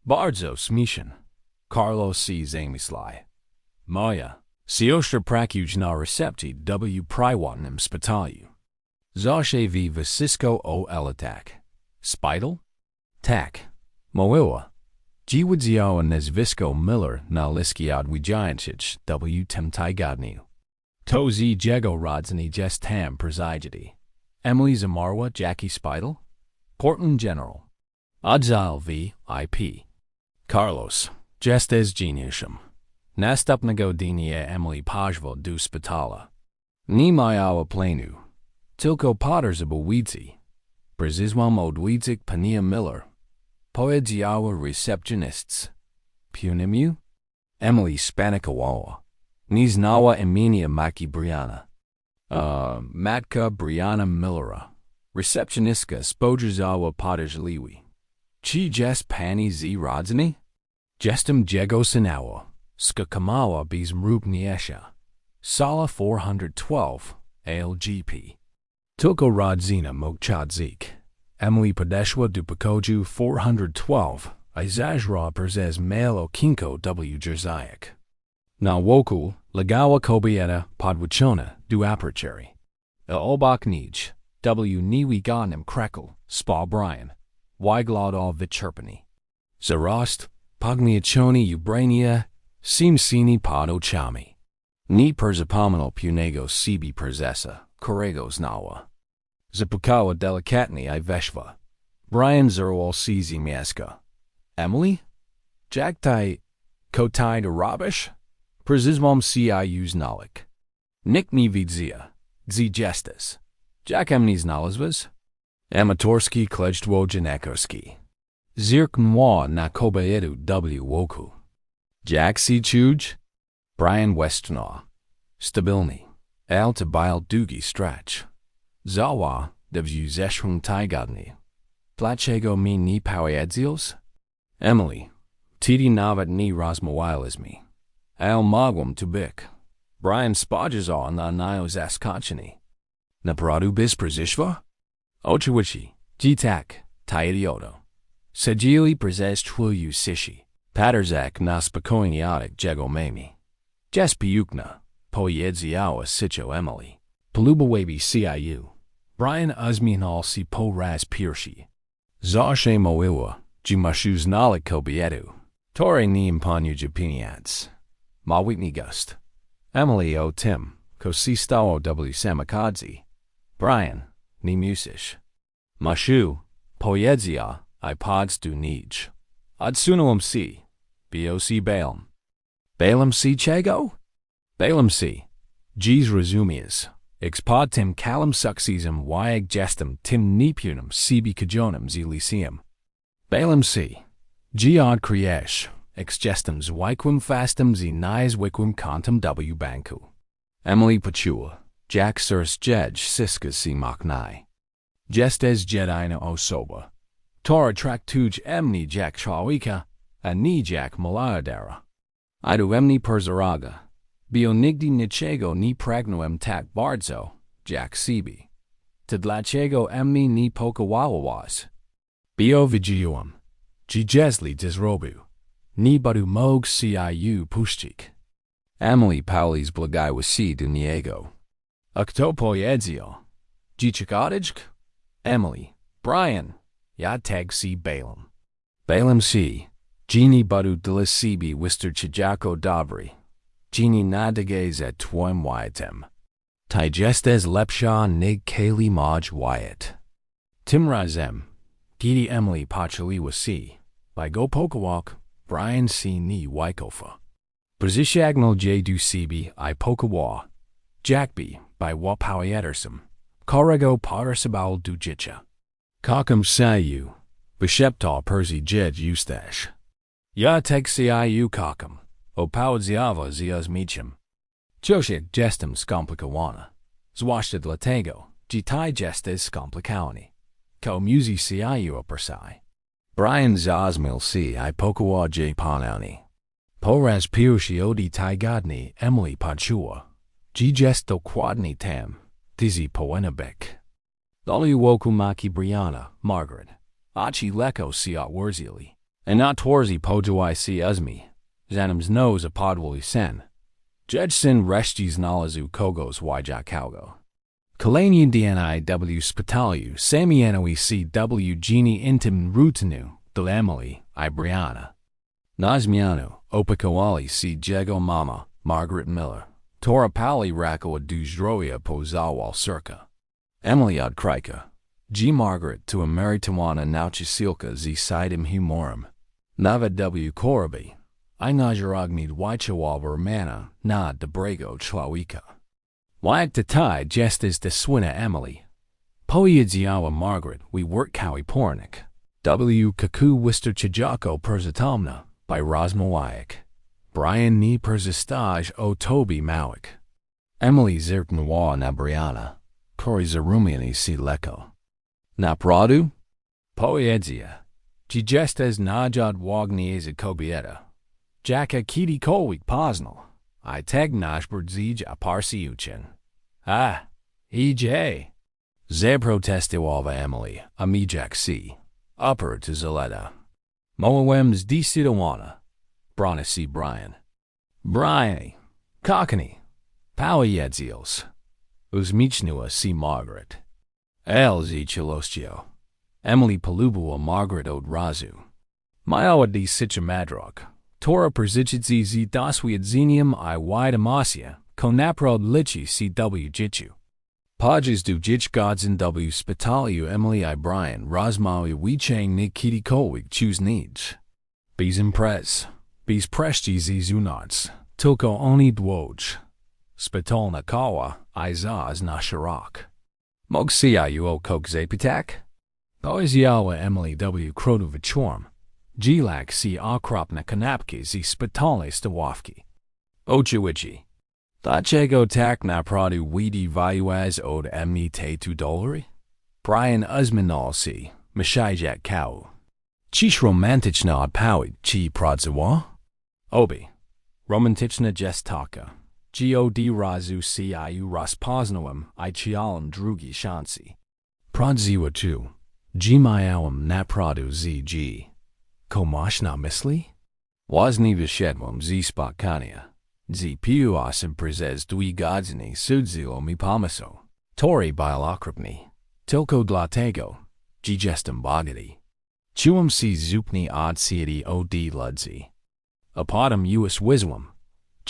Bardzo śmieszne. Carlos si zamyślał. Moja, Siostra pracuj na recepcji w prywatnym szpitalu. Zawsze w wysysko o elatak. Szpital? Tak. Moiła. Wiedziała nazwisko Miller na liście odwiedzających w tym tygodniu. To z jego rodziny jest tam przezydziedy. Emily zamarła Jackie Szpital? Portland General. Okazał v. IP. Carlos. Jest z geniuszem. Następnego dnia Emily poszła do szpitala. Nie miała planu. Tylko podróżowały. Precisłam odwiedzić panią Miller. Powiedziała recepcjonistce. Punimiu? Emily spanikowała. Nie znała imienia matki Brianna. Matka Brianna Millera. Recepcjonistka spojrzała podejrzliwie. Czy jest pani z rodziny? Jestem jego synowa. Skakamała bez mrugnięcia. Sala 412, LGP. Tylko rodzina mochadzik. Emily podeszła do pokoju 412, a zajrzała przez mail okienko w drzwiach. Na wokół legała kobieta podłączona do apertury. Obok niej w niewidzialnym krzaku spał Brian, wyglądał wyczerpany. Zaraz pognieczony ubrania, simsini pod oczami. Nie zapomniał pewnego siebie prezesa, którego znała. Zapukała delikatnie i weszła. Brian zerwał się z mieszka. Emily? Jak ty kotaj do robisz? Precisłam się już znalik. Nikt nie widzia. Gdzie jesteś? Jak mnie znalazłeś? Amatorski klejstwo dziennikarski. Zirknęła na kobietę w łoku. Jak się czujesz? Brian westchnął. Stabilny. Ale to był długi stretch. Zała w zeszłym tygodniu. Dlaczego mi nie powiedz? Emily, tedy nawet nie rozmawialiśmy. Ale mogłam to byk. Brian spojrzał na zaskoczenie. Naprawdę bez przyszła? Oczywiście, gdzie tak, ta idioto. Sadzili przez twoją sieci. Paterzak na spokojnie od jego memi. Jest piękna, powiedziała sycio Emily. Polubiłaby CIU. Brian uzminął się po raz pierwszy. Zawsze mówiła, że musisz znaleźć kobietę, która nie imponuje pieniądze. Małych gust. Emily o tym, co się stało w samochodzi. Brian, nie musisz. Musiał, powiedziała, I pods do nicz. Odsunąłem się, boc bałem. Bałem się czego? Bałem się. Dziś rozumiesz. Pod tym kalem sukcesem jak jestem tym niepełnym siebie kadzionem z liceum. Bałem się. Gdzie odkryjesz. Jestem zwykłym fastem z niezwykłym kontem w banku. Emily poczuła. Jak sers jedź siska się machnai. Jest jedina osoba. Tora traktuj mnie jak człowieka, a nie jak miliardera. Idu mnie perzaraga. Bio nigdy niczego nie pragnąłem tak bardzo, jak siebie. To dlaczego mnie nie pokołałaś? Bio widziałam. Że źle to zrobił. Nie będę mógł się puścić. Emily Paulis błagała się do niego. A kto powiedział? Dzieciakotyczk? Emily, Brian, ja tak się bałem. Bałem się, że nie będę dla siebie wystarczająco dobry. Że nie nadejdę za twoim łajem. Ty jesteś lepsza niż Kaylee Maj Wyatt. Tym razem, kiedy Emily poczuła się, by go pokołak, Brian się nie wycofa. Przysięgnął do siebie I pokoła. Jackby, by łopowiedersem, którego potrzebował do życia. Kocham się, wyszeptał Percy Jed Eustache. Ja tak się kocham, opowiedziała z mieczem. Ciosie jestem skomplikowana, zwłaszcza dlatego, że ty jesteś skomplikowany. Ko musi się oprasaj. Brian zazmil się I pokoła ponownie. Po raz pierwszy od tygodni Emily poczuła, że jest dokładnie tam, gdzie powinna być. Dali wokół matki Brianna, Margaret, oczy lekko się otworzyli, a na twarzy podziała się uzmi, zanim znów zapadły sen. Jedsin reszci znalazł kogoś wijającego. Kolejny dniw spytalił samieno CW Genie intim rutinu dla Emily I Brianna. Na zmianę opakowali si jego mama, Margaret Miller, która pali rakowa do zdrowia po zawalcirka. Emily odkryła, że Margaret to emerytowana nauczycielka z sidem humorem. Nawet w chorobie, I nażarogni wiedziała Romana na dobrego człowieka. Jak tutaj gestes de słynna Emily. Powiedziała Margaret wyworkały pornik. W kaku wystarczająco przytomna, by rozmawiać. Brian nie przestać o tobie małych. Emily zerknęła na Brianna, który zarumienił się lekko. Naprawdę? Powiedziała, że gestes nadziadłognie z kobieta. Jaka kiedykolwiek poznał. I teg nasz brdzij a parsiuchen. EJ. Zaprotestowała Emily, a mijak si. Upper to Zaleta. Mołowem zdecydowana. Brana si Brian. Brian. Cockney. Powiedział. Uzmichnęła si Margaret. Z celostio. Emily polubiła Margaret od razu. Miała dosyć madrog. Tora przyczecy z doświadczeniem I wiadomości, konaprod liczy CW życiu. Podczas do godzin w spytaliu Emily I Brian rozmawiał nie kiedykolwiek choosnicz. Bez imprez, bez prestiży zunoc, tylko oni dwóch. Spytalna koła I zaz na szerok. Mógł siaju o kok zapytak? Powiedziała Emily w krodu wieczorem. Gilak si okropne kanapki z spytalnej stawówki. Oczywiście. Dlaczego tak naprawdę wydawałaś od mnie te $2? Brian uzminął si, myślał koło. Czyż romantyczna odpowiedź ci pracowała? Obie. Romantyczna gestaka. God razu siaju rozpoznałem I chciałem drugiej szansy. Pradziła tu. Że miałem naprawdę z komasz na myśli? Właśnie wyszedłem z spotkania. Z piłasem przez 2 godziny sudziło mi pomysł. Tory był okropny. Tylko dlatego, że jestem bogaty. Czułem się zupełnie odcięty od ludzi. A potem już wiedziałem,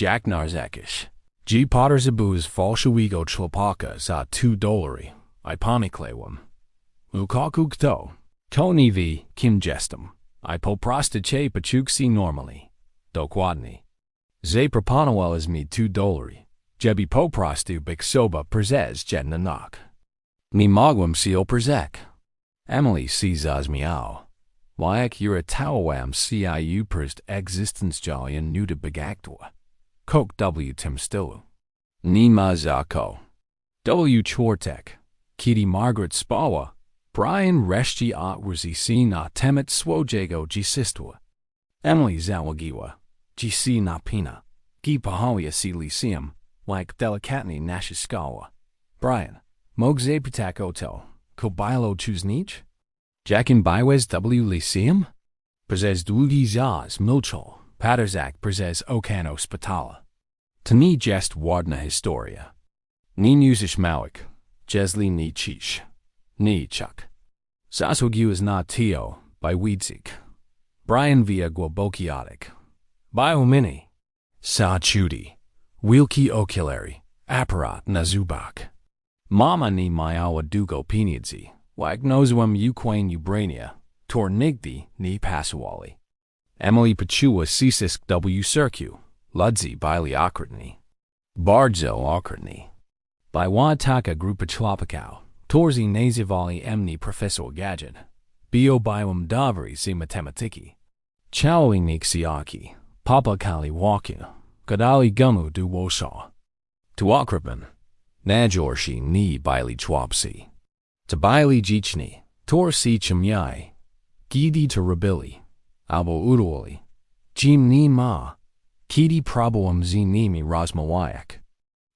jak narzekać, że potrzebujesz fałszywego chłopaka za $2. I pomyślałem. Ukoku kto? To nie wie, kim jestem. I po prostu cię poczuł się normalnie. Dokładnie. Zaproponowałeś mi $2, żeby po prostu bych sobie przez jedna noc. Nie mogłem się oprzeć. Emily się zaśmiała. Jak uratowałem się przez egzystencjalnie nude bogactwa. Kok w tym stylu. Nie ma za ko. Czwartek. Kiedy Margaret spała, Brian wreszcie odwrócił się na temat swojego dziedzictwa. Emily załogiła, że się napina, że pochowuje się liceum, jak delikatnie naciskała. Brian, mógł zapytać o to, ko było choosnicz? Jakin byłeś w liceum? Przez długi czas milczał, patrzał przez okno szpitala. To nie jest ładna historia. Nie newsisz małych, jeśli nie cisz. Niczak. Zasługiłeś na to, by widzik. Brian via głęboki oddech. By mini. Sachuti. Wielki okulary. Aparat na zubach. Mama nie miała dużo pieniędzy. Jak nozłem Ukraine ubrania, tor nigdy nie pasowali. Emily poczuła ścisk w sercu. Ludzi byli okrutni. Bardzo okrutni. By taka grupa chłopaków. Torzy nazywali mnie profesor gadget. Bio byłem dobry z matematyki. Cały niksiaki. Popakali łakie. Gadali gumu du wosza. Tu okrypen. Najgorsi nie byli chłopcy. To byli dzieczni. Tor si chmiaj. Kiedy to robili. Albo udoli. Jim nie ma. Kiedy próbowałem z nimi rozmawiać.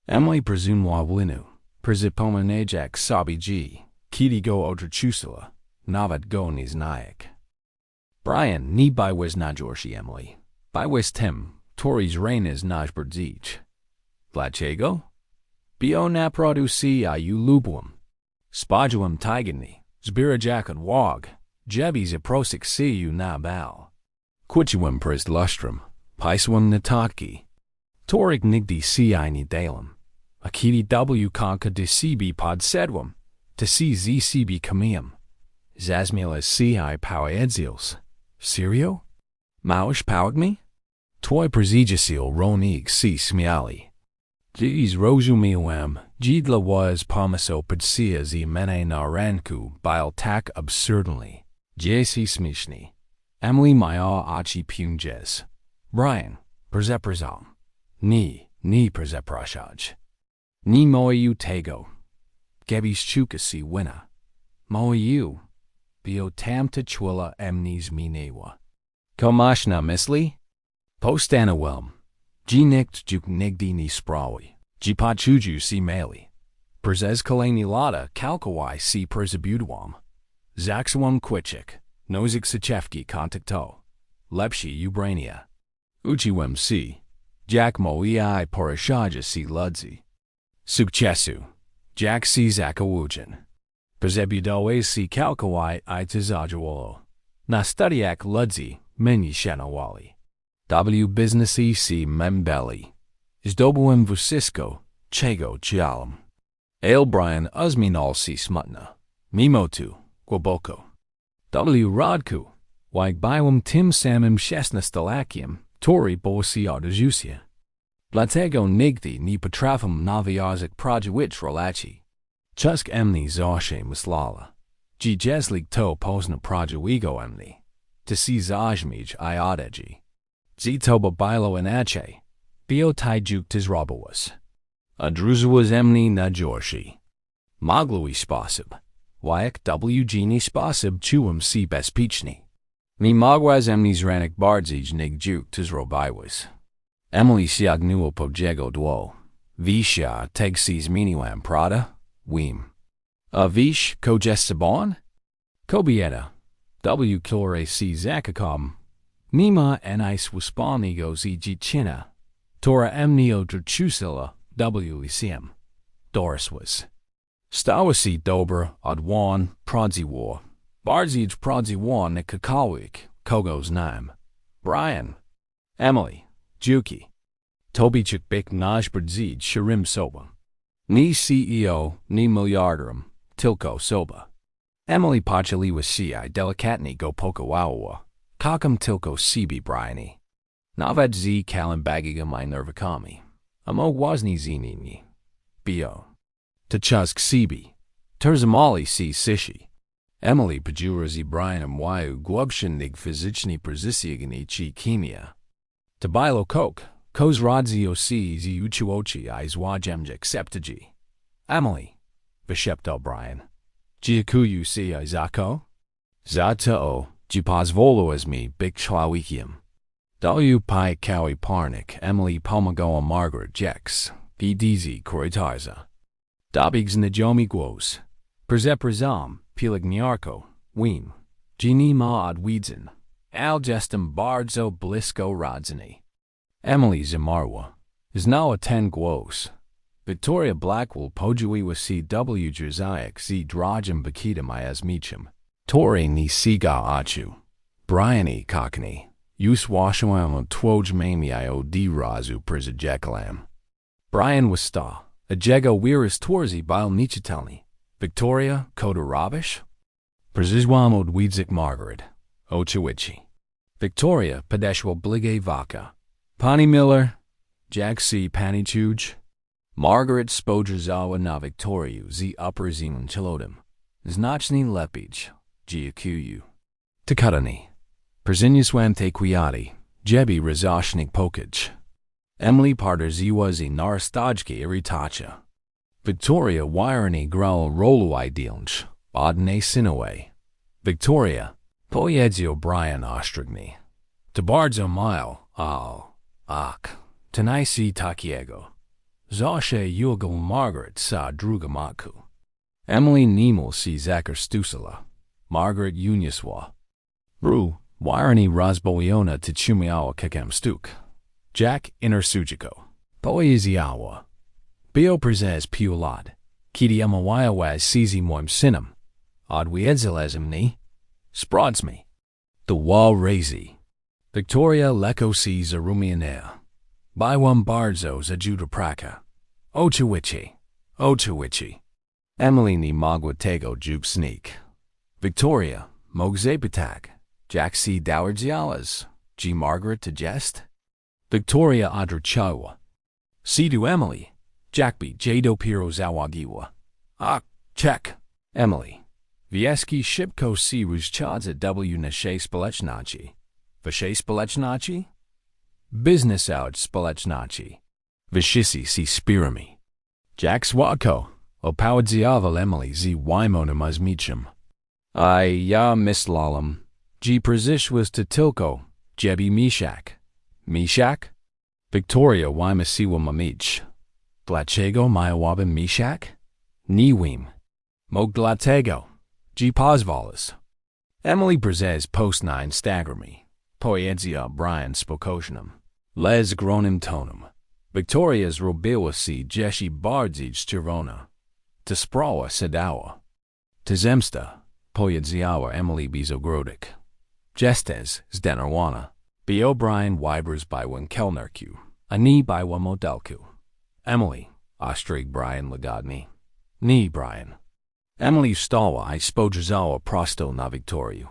Emily presumiła winu. Przypominajak sobie, że kiedy go odrzuciła, nawet go nie znajek. Brian nie byłeś najgorszy Emily. Byłeś tym, który zranisz nasz brdzić. Dlaczego? Bio naproducja lubum. Spodziewam tygodni, zbierajak odwag, jebi zaprosik siu na bal. Quiciwam prez lustrum, piswam nataki. Torik nigdi ci ni dalem. Akidi w kanka de cb pod sedwam, te cb kamiam. Zazmiela ci powiedzils. Serio? Małeś pałgmi? Twoi przezidzisil ronig si smiali. Dziś rozumiałem, dla was pomaso podsia z mene na ranku bil tak absurdly. Jesi śmieszny. Emily maya aci punjes. Brian, przepraszam. Ni przepraszać. Ni moju tego. Gebis chuka si wina. Moju. Bio tamta chwila emnis minewa. Komasz na myśli? Postana welm. Nikt juk nigdy ni sprawi. Pachuju si mali. Przez kolejni lata kalkawai si przebudwam. Zakswam kwichik. Nozik sichewki kontakto. Lepsi ubrania. Uchiwem si. Jak moi porashaja si ludzi. Sukcesu. Jak si zakawujin. Przebudowe si kalkawai tzajawo. Na studiak ludzi, meni shanawali. W businessy si membeli. Zdobyłem wusisko, czego chciałem. Ale Brian uzminal si smutna. Mimo tu, głęboko. W rodku, jak byłem tym samym 16-lakiem, który bo si odrzuciła. Dlatego nigdy nie potrafię nawiązać pradziwych relacji. Chusk emni zawsze myślała. Jeslik to pozna pradziwego emni. Ty si zajmić odedzi. Zitoba bilo inaczej. Bio tajjuk tizrobawas. Odrzuciłaś emni na jorsi. Mogli sposób. Jak w sposób czułem si bezpieczny. Nie mogłaś emni zranek bardziej nigdziuk tizrobiłas. Emily siagnuło podziego dło. Wisha teg si zmieniłam prada? Wim. A wish kojestabon? Kobieta. Które si zakakam. Nima enais wuspalnigo zi dziewczyna. Tora emni odrzuciła licem. Doriswas. Stała si dobra odwan pradziwo. Bardziej pradziwo na kakałik, kogo's name. Brian. Emily. Juki. Tobichuk bik najbrdzij shirim soba. Ni CEO, ni miliardarum, tylko soba. Emily pachaliwa si delikatni go pokawawa. Kakam tylko sibi Briani. Nawet z kalimbagiga my nervakami. Amo wazni zinini. Bio. Tachusk sibi. Terzamali si sishi. Emily pajura z Brianem wayu gwubshinnig fizyczni prezisiagini chi kimia. Tabilo kok, koz rodzio si z uchuochi zwajemjek septagi. Emily. Vyshepto Brian. Giakuyu si zako? Zato, pozwoliłeś mi bik człowiekiem. W pi kawi parnik Emily pomagała Margaret Jex, pdz korytarza. Dobigs najomi głos. Przepraszam, pielęgniarko, wim. Nie ma odwiedzeń. Al jestem bardzo blisko rodziny. Emily zamarła. Znała ten głos. Victoria Blackwell podziwiła si Jezajek z drojem bakitem mieczem. Tory ni siga achu. Briani kakni. Uswashuam twoj mami od razu przejekalam. Brian was sta. Ajego wiris torzi bil nichitelni. Victoria koda rabish? Przezwam od widzik Margaret. Ochiwichi. Victoria padeshwa blige vaka. Pani Miller. Jak si pani chuj. Margaret spodrzawa na Victoriu z upperzimun chilodem. Znaczny lepić. Giakuyu. Takutani. Przeniosłam te kwiaty. Jebi razashnik pokaj. Emily parterziwa z narastajki iritacha. Victoria wireni grał rolu idealnch. Odne sinowe. Victoria. Pojedzie Brian ostrigni. Tabardzo mile. Ak. Tenaisi takiego. Zawsze yugal Margaret sa drugamaku. Emily nimul si zakar stusala. Margaret Uniswa. Bru, wireni rozboiona tichumiawa kakam stuk. Jack intersujiko. Poezjawa. Bio prezes piulad. Kiti amawayawaz sizi moim sinum. Odwiedzalezimni. Sprodsmi. The wall razy. Victoria leko si zarumianea. Biwam bardzo zajudapraka. Ochiwichi. Ochiwichi. Emily ni magwatego juk sneak. Victoria, mogzepitak. Jack C. Dowardzialas. G. Margaret to jest. Victoria odrzuciła. C. to Emily. Jack B. J. dopiero zawagiła. Check. Emily. Wieski szybko si rozchadza w naszej społeczności. Waszej społeczności? Business out społeczności. Wyszisi si spirami. Jack Swatko. Opowiedziała Emily z Wymonem z miczem. Ja myślałam. G. przyszłość to tylko. Jebi Mishak. Mishak? Victoria wymyśliła mamicz. Dlaczego miałabym Mishak? Nie wiem. Mog dlatego. G. pozwalas. Emily prezes post 9 stagrami. Poezja Brian spokojnym. Les gronym tonem. Victoria zrobiła si jeśli bardziej czerwona. To sprawa sedała. To zemsta. Poezjała Emily bizogrodek. Jestes zdenerwana. Bio Brian wybers byłem kelnerku. Ani byłem modelku. Emily. Ostrig Brian lagodni. Ni Brian. Emily wstała I spojrzała prosto na Victorię.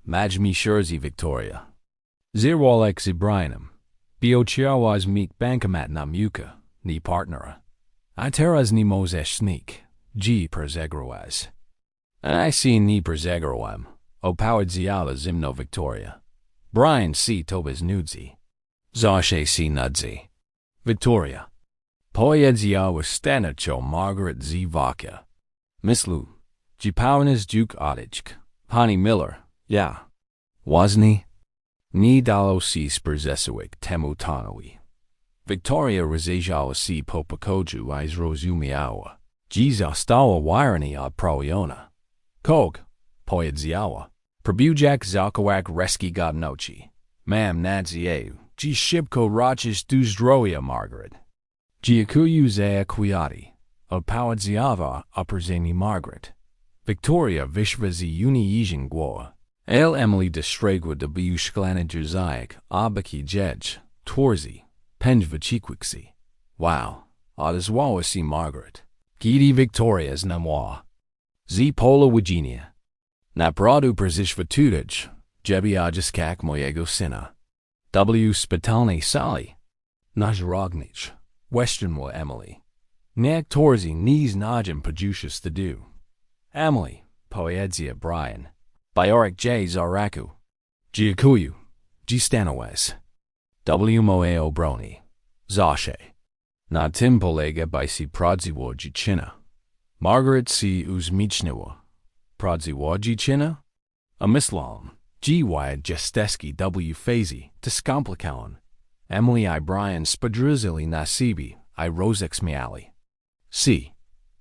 Maj mi sierzi Victoria. Zirwalek z Brianem. Bio ciałaz meet bankomat na muka, ni partnera. I teraz ni mozesz sneak. G. perzegroaz. I see ni perzegroam. Opowiedziała zimno Victoria. Brian C. tobas nudzi. Zawsze si nudzi. Victoria. Poedzjawa stanowczo Margaret z Waka. Myslu. Jipaunas Duke Odyczk. Pani Miller. Ja. Wasni. Ni dalo si sprzesewick temu tonowi. Victoria rozejrzała si po pokoju I zrozumiała. G. została wirani od proliona. Kog. Poedzjawa. Probujak zakowak reski godnoci. Mam nadzieję. G. szybko roches du zdrowia Margaret. Dziękuję za kwiaty. Opowiedziała oprzeni Margaret. Victoria wyszła z unijiżin głowa. El Emily dostrzegła w szklany język obaki jedź, twarzi, pędź wycikwiksi. Wow, odezwała si Margaret. Gidi Victoria znamła. Z pola Virginia. Naprawdę przyszła tudać, jebi odziskak mojego syna. W spitalnej sali. Nasz rognicz. Questionła Emily. Niech torzi nie znajdziemy producia stadu. Emily, poezja Brian. Bajorek J. zaraku. Dziękuję. G. stanowes. W. moje obroni. Zawsze. Na tym polega by si pradziła dziewczyna. Margaret C. uzmiczniła. Pradziła dziewczyna? A myślałam. G. wyatt jesteski W. fazy, to skomplikałem. Emily I. Brian spadruzili nasibi, I. rozek miali. C.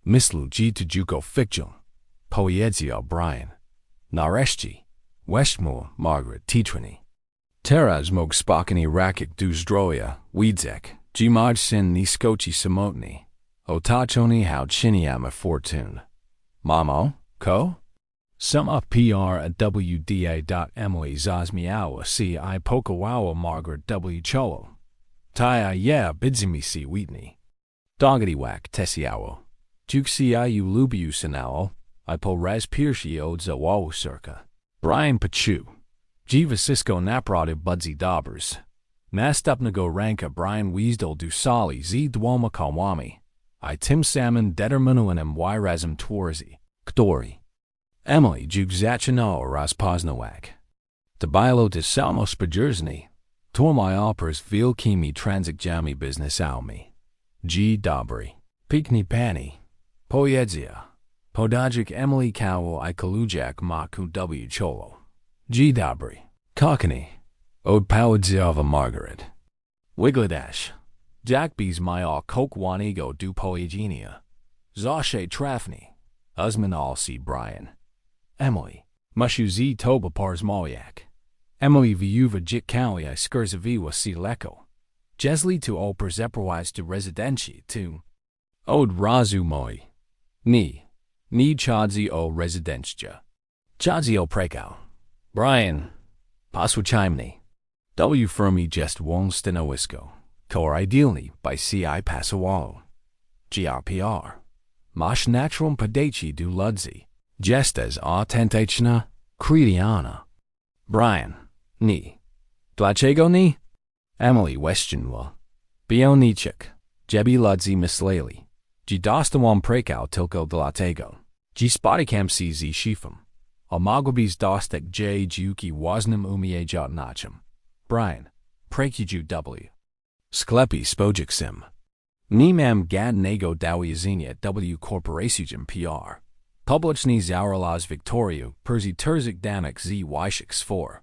Myślu G. to juko fikcjon. Poezja Brian. Nareszcie. Westmore Margaret Titrani. Teraz mog spokani rakik du zdroja, widzek, G. maj sin ni skoci samotni. Otachoni how chiniama fortune. Mamo, ko? Sum up PR at WDA.Emily Zazmiawa C. I. Pokawawa Margaret W. Cholo. Taya yeah bidzimi si wheatney. Doggy whack tesiawo. Juxi I. lubiu sinao. I. po raz pirshi od zawawu circa. Brian Pachu. Jiva Cisco naprade budzi daubers. Nastupnago ranka Brian Weasdal du sali z dwoma kawami. I. Tim Salmon determinuanem wyrazem twarzi. Ktori. Emily juk zachino rozpoznawak. Tabilo de samo spajersni. Tormai opers vil kimi transikjami business almi. G. Dobry. Pikni pani. Poezja. Podajik Emily kawo I. kalujak maku W. cholo. G. Dobry. Kokani. Od Poedzjava Margaret. Wigladash. Jakbis maya kokwanigo du poegenia. Zashe trafni. Usmanal C. Brian. Emily. Mushu z toba pars moyak. Emily viuva jit kawi I skurzaviwa C. leko. Jesli tu o prezeprowaź tu rezydenci tu. Od razu moi. Ni chadzi o rezydencja. Chadzi o prekał. Brian, posłuchajmy. W firmi jest won stanowisko. Tor idealny by CI pasowało. GRPR. Masz naturą podejście do ludzi. Jestes autentyczna, krytyjana. Brian, ni. Dlaczego ni? Emily questionła. Bioniczek. Jebi ludzi myśleli. Ji dostałam prekał tylko dlatego. Ji spotykam się z szefem. A mogłabyś dostać dziuki własnym umiejętnościom. Brian, prekidziu W. Sklepy spodziksem. Nie mam żadnego dowierzenia W korporacjom PR. Publiczny zauralaz Victoriu, Perzi Terzik Danek z Wyszek 4.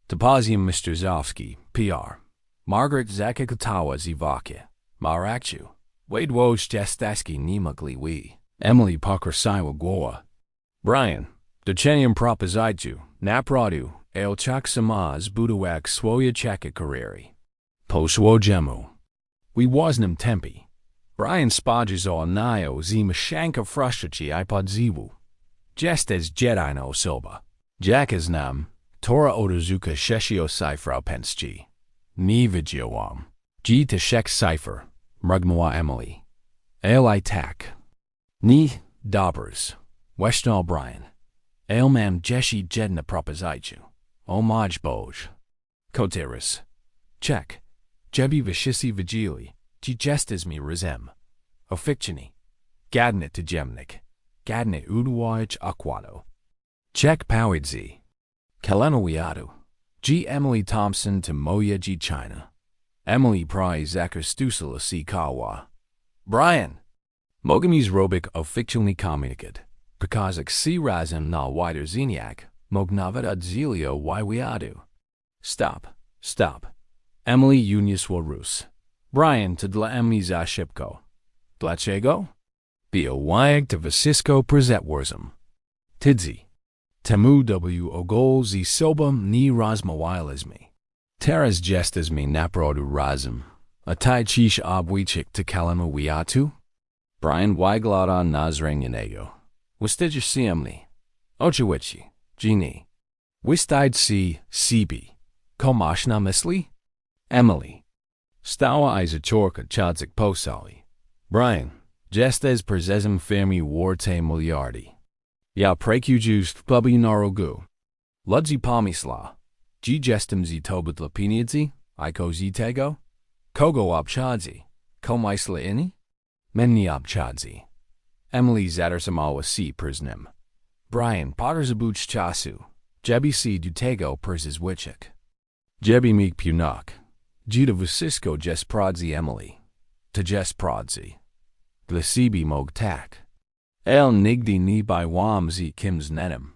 Topazjum Mistrzowski, PR. Margaret Zakakutawa z Wakie. Marakciu. Wadwoż Jestaski Nimagli Wi. Emily Pokrasiwa Głowa. Brian, doceniam propozycję, naprodu, chak sama zbudować swoje czaka kariery. Posłodziemu. We wasnym tempi. Brian spodziewał najo z maszanka frustracji iPodziwu. Jestes jedina osoba. Jaka znam, tora odrzuca szesio cyfra pensji. Nie wiedziałam. G to szek cyfr, mrugmała Emily. I tak. Nie, dobrs. Westnal Brian. Mam jeśli jedna propozycję. Omaj boż. Koteris. Check. Jebi wyszysy vigili. Ci jestes mi razem. Ofikcjeni. Gadne to jemnik. Gadne udwaj akwato. Check powidzi. Kalenowiatu. G. Emily Thompson to moja G. China. Emily Prize Zachar Stusela C. Kawa. Brian. Mogamiz robik oficjalny komunikat. Pokazak C. razem na wider zeniak. Mognavet odzilio wywiadu. Stop. Emily Uniuswa Rus. Brian to dla Emily za szybko. Dlaczego? Białajek to wysysko prezetworzem. Tidzi. Temu W. ogol z sobą nie rozmawialiśmy. Teraz jesteśmy naprodu razem. A ty cisz obwyczyk to kalenowiatu? Brian wygląda na zranionego. Wystydzisz si Emily. Oczywiście, Gini. Wystyd si Sibi. Komasz na myśli? Emily. Stała izaczorka chadzik posali. Brian, jestes prezesem firmy warte miliardi. Ja prekudzisz w klubi narogu. Ludzi pomysla. G jestem z tobą dla pieniędzy, iko z tego? Kogo obchodzi? Komysla inni? Mnie obchodzi. Emily zatrzymała się przed Brian, potter zabuch czasu. Jebi si do tego przezwyczek. Jebi mig punak. Gita wysysko jest prodzi Emily. To jest prodzi. Dla siebie mog tak. Nigdy nie bywam z kim's nenem.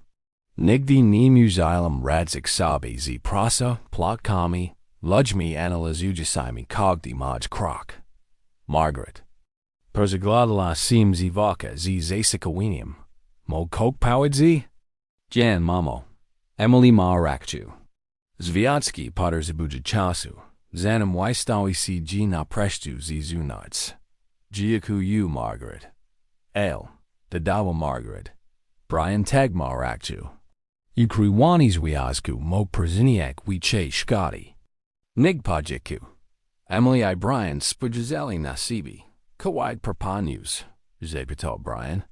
Nigdy nie musiałem radzik sobie z prasa, plotkami, ludźmi analizujemy kogdy maj krok. Margaret. Przeglądała sim z waka z zasikowiniem. Mog kok powidzi? Jan mamo. Emily Marakciu. Zwiacki potter zabuja czasu. Zanim wystawi si G na presztu z zunarc. Dziękuję Margaret. Dodała Margaret. Brian tag Marakciu. Ukrywanie związku mog przeniak wicze szkody. Nig podziku. Emily I Brian spojrzeli na siebie. Kawaj proponius. Zapytał Brian.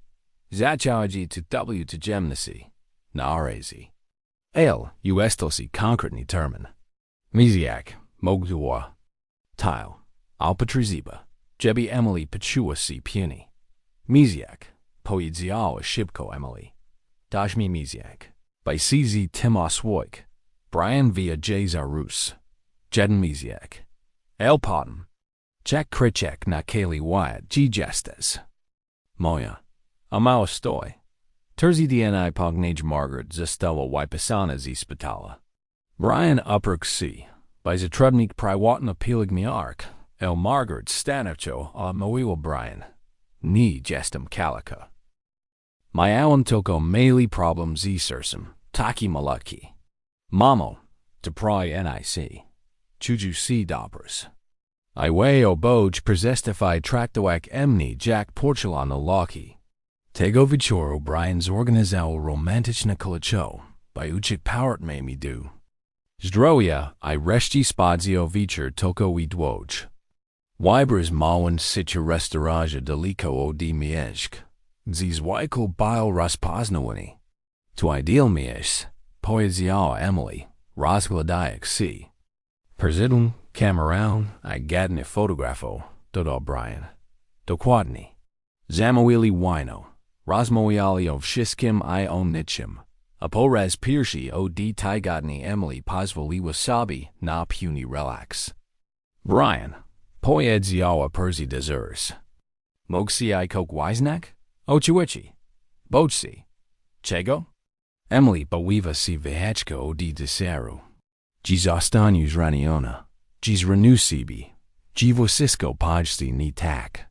Zachowaji to W to jemnisi. Narezi. Uestelsi konkretny termin. Miziak. Mogdua. Tile. Alpatriziba. Jebi Emily Pachua si Puni. Miziak. Poidziała szybko Emily. Dajmy Miziak. By CZ Timoswoik. Brian via Jezarus. Jeden Miziak. Potem. Czech Krichek na Kaylee Wyatt G. Jestes. Moja. Amała stoi. Terzi DNI pognage Margaret została wypisana z szpitala. Brian upruk si. By zatrudnik prywatna pielęgniarka. Margaret stanowczo a mówiła Brian. Nie jestem kalika. Miałem tylko mały problem z sercem. Taki malutki. Mamo. To pry NIC. Chuju si dobrs. I weo boj przestawaj traktować mnie jak porcelana loki. Tego wieczoru Brian zorganizował romantyczne kolecho, bajuchik powertme mi du. Zdrowia I reszci spadzio wieczór tylko I dwóch. Wybers małyn sicie restauracja daleko od mieszk. Zis wajko bil rozpoznawani. Tu ideal mies, poezja Emily, rozgledajek si. Prezydent, kamerę, I gadny fotografo, dodał Brian. Dokładnie. Zamówili wino, rozmawiali o wszystkim I o niczym. A po raz pierwszy od tygodni Emily pozwoliła sobie na puny relax. Brian, poedzia Percy desers. Mogsi I kok wisnak? Oczywici. Boczsi. Czego? Emily bawiła si wyheczka od deseru. Dziś zostaniesz raniona. Dziś renusibi. Dziwo sisko pajsi ni tak.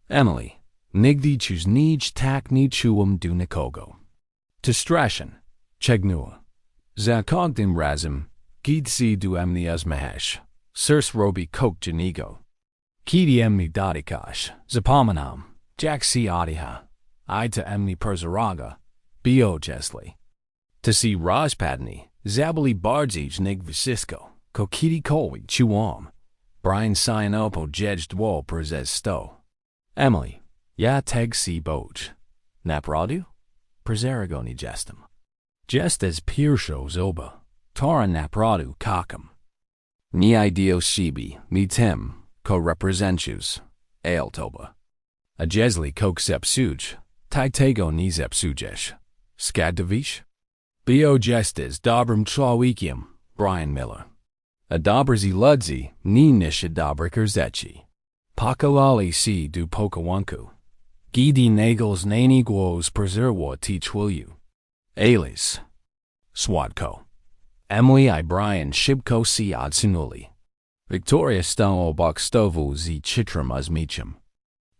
Emily, nigdy chus nij tak ni czułam du nikogo. To strashen. Chegnua. Za kogdim razem, gid si du emni azmahash. Sirs robi kok janigo. Kidi emni dadikash, zapomenam, jak si adiha. I to emni perzaraga, bio jesli. To si rozpadni, zabali bardzij nig visisko, ko kidi kolwi chuam. Brian sign up o jedged wall perzez sto. Emily, ja teg si boj. Napradu? Perzeragoni gestem. Just as Pirsho zoba, Tara napradu kakam. Ni ideo sibi, ni tem, ko representus, aeltoba. A jesli kok sepsuj, titego ni sepsujesh. Skadavish? Bio gestes dobrum trawikium, Brian Miller. A dobrzi ludzi, ni nisha dobriker zechi. Pakalali si du pokawanku. Gidi nagels nani guos preserwa teach will you. Alias. Swadko. Emily I Brian Shibko si odsunuli. Victoria stał obok stowu z chitram uzmicham.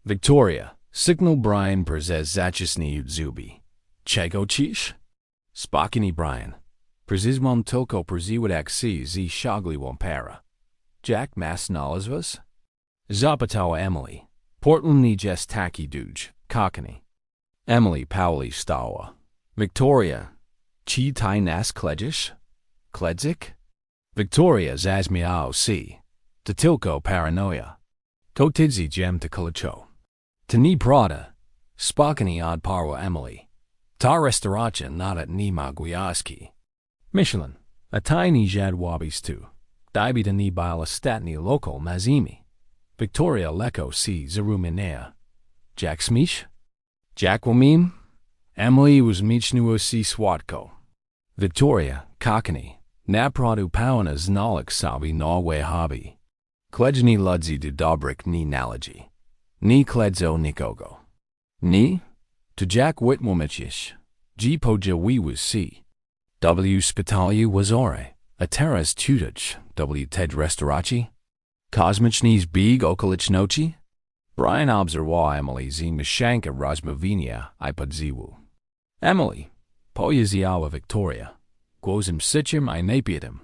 Victoria, signal Brian przez zacisni zubi. Czego cisz? Spokini Brian. Przizmam tylko przywidak si z shagliwam para. Jack mas znalazłeś? Zapytała Emily. Portland ni jest taki duj, kakani. Emily Pauli stała. Victoria, chi tai nas kledzish? Kledzik? Victoria zazmiao si. To tilko paranoia. Ko tidzi jem to kolicho. To ni prada. Spokani od parwa Emily. Ta restauracja nadat ni magwiaski. Michelin. A tiny jadwabis tu. Dibita ni bila statni local mazimi. Victoria leko si zaruminea. Jack smish? Jack wamim? Emily was michnuo si swatko. Victoria, kakani, napradu pawana znalik sabi nawe hobby. Kledjni ludzi du dobrik ni nalogi. Ni kledzo nikogo. Ni? To Jack witwomichish. G poja was si. W spitalu wazore. A teras tutich. W ted restauraci. Kosmichnis big okolich nochi? Brian obserwa Emily z mishanka rozmawinia I podziwu. Emily, pojeziała Victoria. Głosem sichim I napiedem.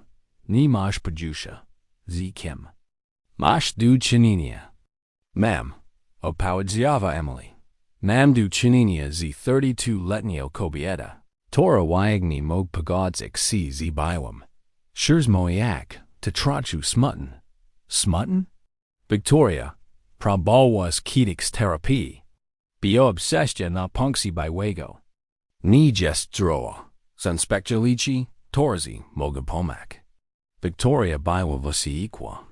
Ni masz podjusha. Z kim. Masz du chininia. Mam. O pojeziała Emily. Mam du chininia z 32-letnio kobieta. Tora wyagni mog pogodzik si z biwam. Shurs moyak, to trachu smutton. Smutton? Victoria, probalwas kitix therapy. Bio obsestia na punksi by wego. Ni jest droa. Sunspectualici, torzi, mogapomak. Victoria biwa vasi equa.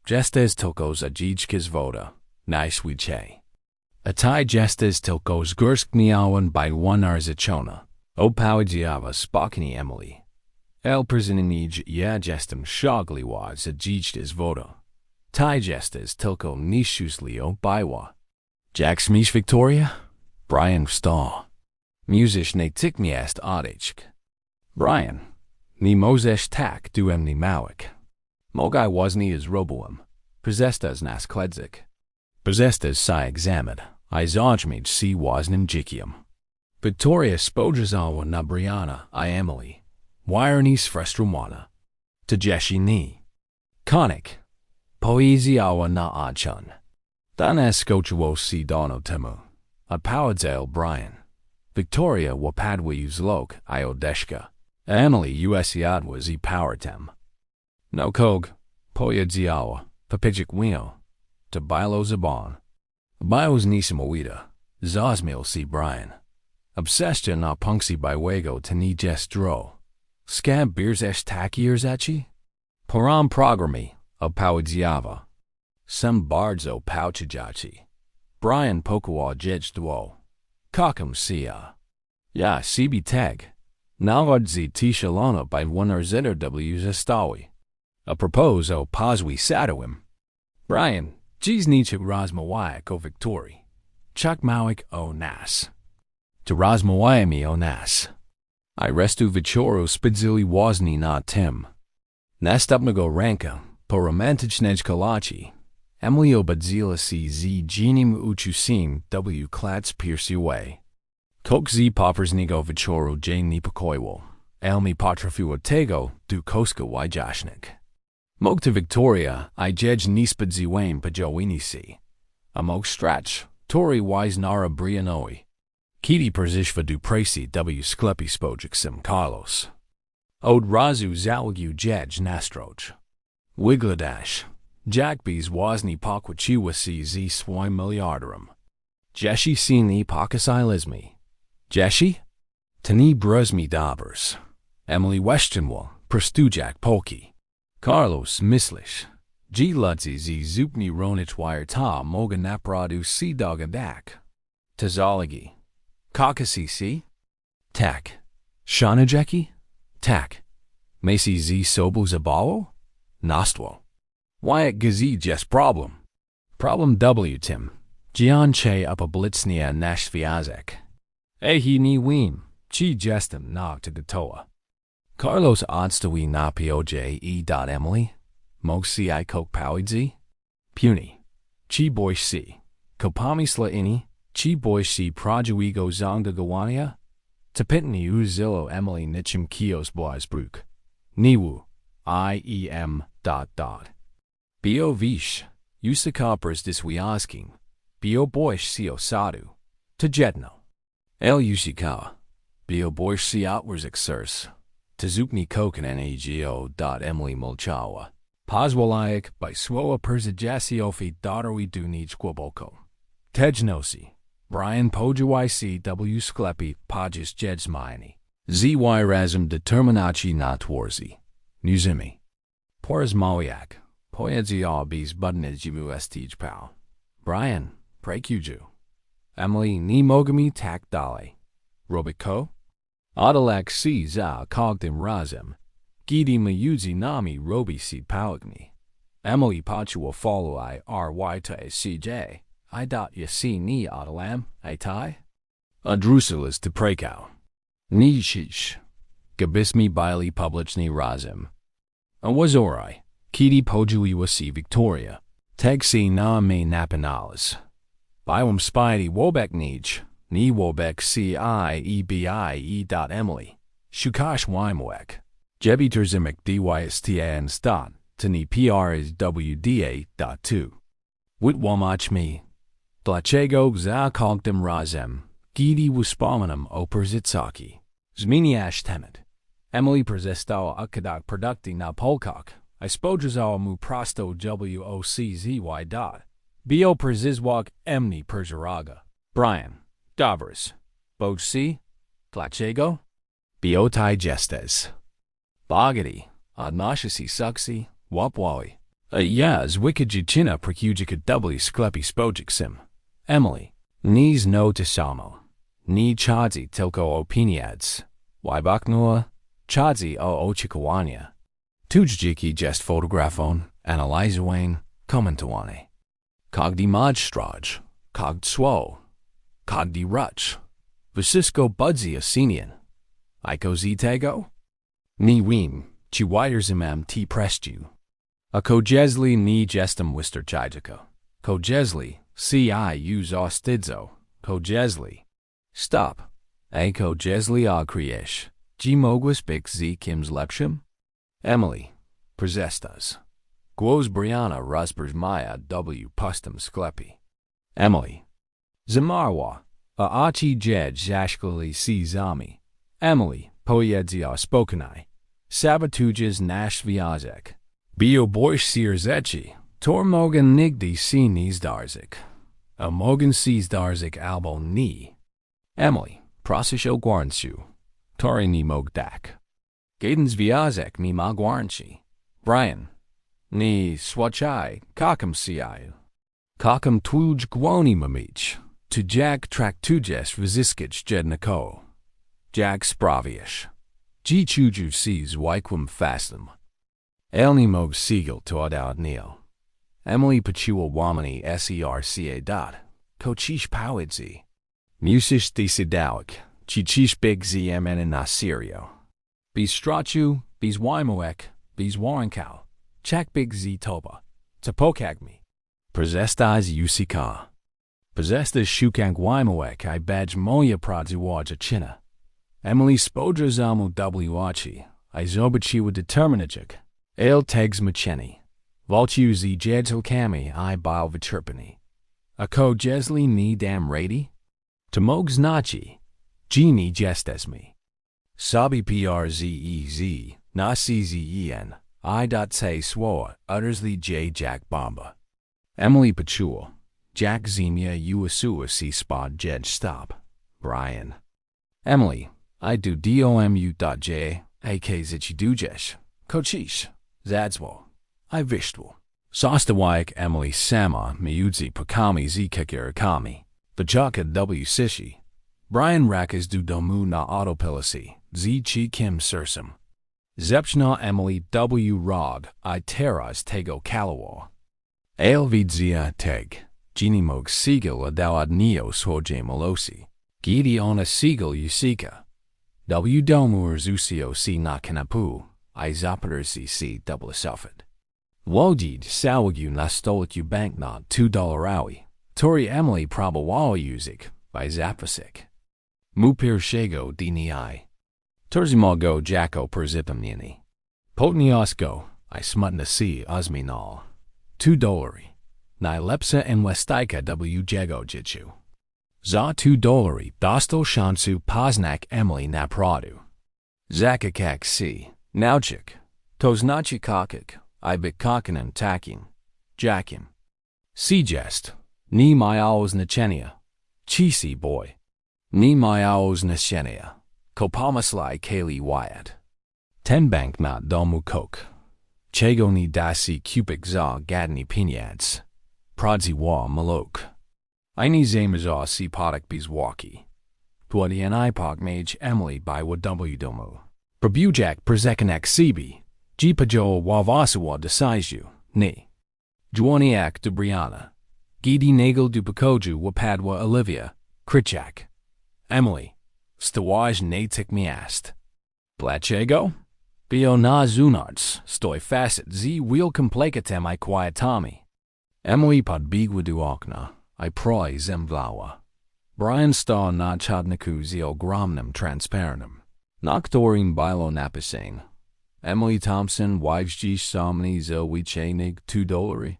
Gestes tilkos ajijkis voda, nice wiche. Atai gestes tilkos gurskniawan by one arzichona. O powedziava spokini Emily. El przinij ja gestem shagliwaz ajijkis voda. Tai gestes tilko nishuslio bywa. Jack smish Victoria? Brian vstaw. Musish ne tikmiast adichk. Brian, ni mozesh tak duem ni mawik. Mogai wasni as roboam. Possestas nas kledzik. Possestas si examined. I zajmij si wasnim jikium. Victoria spojazawa na Brianna I Emily. Wire nis frustrumwana. To jeshi ni. Conic. Poezjała na achun. Dan zaskoczyło si dono temu. Odpowiedział Brian. Victoria łapadła już lok I odeszła. Emily usiadła z powrotem. No kog, powiedziała, papijek wino. To bilo zabon. Bios niesamowita. Zasmiał si Brian. Obsesja na punkcji bywego tani jestro. Scab beers takiers aci? Poram programi, opowiedziała. Sem bardzo pouchajaci. Brian pokoła jedźdło. Kocham sia. Ja sibi tag. Nawet z tishalona by w zostały. A propos o pozwi sadowim. Brian, dziś niczek rozmawiać o Wiktorii. Chuck małek o nas. To rozmawiajmy o nas. I restu wieczoru spedzili wozni na tem. Następnego ranka, po romantycznej kolacji, Emily obadzila si z jeanim uczuciem w klats piersiłej. Kok z poprzedniego wieczoru dzień niepokoiło. Elmi potrafiła tego du koska wajasznik. Mogta Victoria I jedź nispedziłem podziałini si. A mog strach, Tory wise nara brianoi. Kitty persishva du presi w sklepie spojiksem Carlos. Od razu załogił jedź nastroch. Wigladash. Jackbees wozni pokłaciła si z swoim miliarderem. Jeshi si ni pokasylizmi. Jeshi? Tani bruzmi dobers. Emily Westonwell, prostujak polki. Carlos myślisz. G ludzi z zupni ronich wire ta moga napradu si dogadak. Tazalagi. Kakasi si? Tak. Shanajeki? Tak. Macy z sobu zabawo? Nastwo. Wyatt gazi jest problem. Problem W Tim. Gian che upoblitznia nashviazek. Ehi ni wim. Chi jestem na to gatoa. Carlos odstawi na poj Emily. Mog si I kok powidzi? Puny. Chi boy si. Kopami sla ini. Chi boy si prajuigo zonga gawania? Tapitni uzillo Emily nichim kios boisbruk. Niwu. IEM. Bio vish. Usakopers diswiasking. Bio boish si osadu. Tajedno. El ushikawa. Bio boish si outwars exers. Tazupni kokan nago. Emily mulchawa. Pozwalayak by swoa perzajasiofi darowi dunij kwoboko. Tejnosi. Brian pojuai si w sklepi pajis jedzmini. Zy razem determinaci na twarzi. Nuzimi. Porazmawiak. Poedzia bis budnijimu estij pal. Brian, prekuju. Emily ni mogami tak dale. Robiko? Adalak si za cogdim razem. Gidi mayuzi nami robi si palagni. Emily pachua follow I ry to cj. I dot yasi ni adalam, tai? Odrzuciła to prekau. Ni shish. Gabismi bili publichni razem. A wazorai. Kitty pojuiwa si Victoria. Teg si na me napinalas. Biwam spidey wobek nij. Ni wobek si Emily. Shukash wimwek. Jebi terzimek dystan stat. Tani prs wda.2. Witwamach me. Dlaczego za kogdem razem. Gidi wuspamanam operzitsaki. Zmieniash temet. Emily przestała akadak produkty na Polkach. I spodziewał mu prosto WOCZY. Bio przezizwak emni perzaraga. Brian. Dobres. Bojsi. Dlaczego? Bio taj jestes. Bogati. Odnosi suksi. Wapwali. Ja zwykajczyna prekujika w sklepie spojiksem. Emily. Nis no to samo. Ni chadzi tylko opiniads. Wybaknua. Chadzi o ochikawania. Tujdziki jest fotografon, analizowane, komentowane. Kogdi modstraj, kogd swo, kogdi ruch. Wysisko budzi asinian. Iko z tego? Ni wim, ci widerzimam ti prestu. A kojesli ni jestem wisterchajdziko. Kojesli, ci use ostidzo. Kojesli. Stop. A kojesli agriesh. G mogłeś być z kimś lepszym? Emily. Przestasz. Głos Brianna Rozpers Maya W. Pustum Sklepi. Emily. Zamarwa. A achi jed zashkali si zami. Emily. Poyedzia spokenai. Sabatujas nash viazek. Bio boish sierzechi. Tormogen nigdi si nis darzik. A mogen sees darzik albo ni. Emily. Prosisho guarnshu. Tori ni mogdak. Gadens viazek mi ma guarnshi. Brian. Ni swachai kakam siayu. Kakam tuj gwoni mamich. To jag trak tujes viziskich jednako. Jag spravish. G chuju sees wyquam fastum. Elni mog siegel to adawad neo. Emily pachua wamani serca dot. Cochish powidzi. Musish disidawik. Chichish big zmn nasirio. Bis strachu, bis wymoek, bis warrenkow. Chak big z toba. Tapokagmi. Possestas usika. Possestas shukang wymoek I badge moya pradziwaja china. Emily spodra zamu wachi. I zobachiwa determinajik. El tegs macheni. Volchu z jedzel kami I bile vichirpani. A ko jesli ni dam radi? Tamogs nachi. Genie jestesmi. Sabi przez, na czen, I.say swoa, uttersly j jack bomba. Emily Pachua, Jack Zemia uasua si spod jed stop. Brian. Emily, I do domu.j, ak zichidujesh, kochish, zadzwo, I vishtwo. Sostawayak Emily Sama miudzi pakami zikakirikami, vajaka w sishi. Brian Rakas du domu na autopilisi, z chi kim sursum. Zepchna Emily W. Rog, I teras tego kalawa. Aelvidzia teg, genimog sigil adawad neo soje malosi. Gidi ona sigil usika. W. domu erzucio si na kanapu, I zapatersi si double suffet. Wojid sawagu na stoliku banknot $2 Tori Emily probawawa uzik, by zapasik. Mupir shego dini I. Terzimago jako perzipamini. Potniosko, I smutna si uzminal. $2. Ni lepsa en westaika w jego jichu. Za $2 dostal shansu poznak Emily napradu. Zakakak si, nauchik. Toznachi kakik, I bikakinan takin. Jakim. Si jest, ni myawos nachenia. Chisi boy. Ni myawos nachenia. Kopamaslai Kaylee Wyatt. Tenbank not domu kok. Chego ni dasi cupic za gadni pinads. Pradzi wa malok. Ini zamaza si podak bizwaki. Tuadi en ipog mage Emily by wa w domu. Probujak przekanak sibi. Jipajo wavasuwa desiju, ni. Juaniak du Brianna. Gidi nagel du pakoju wapadwa Olivia, Krichak. Emily. Stawaj natik miast. Blachego? Bio na zunards, stoi facet z wheel complacatem I quietami. Emily pod bigwadu okna, I proi zemvlawa. Brian star na chodniku zio gromnum transparentum. Noctorim bilo napisane. Emily Thompson wives g somni zo wichenig $2.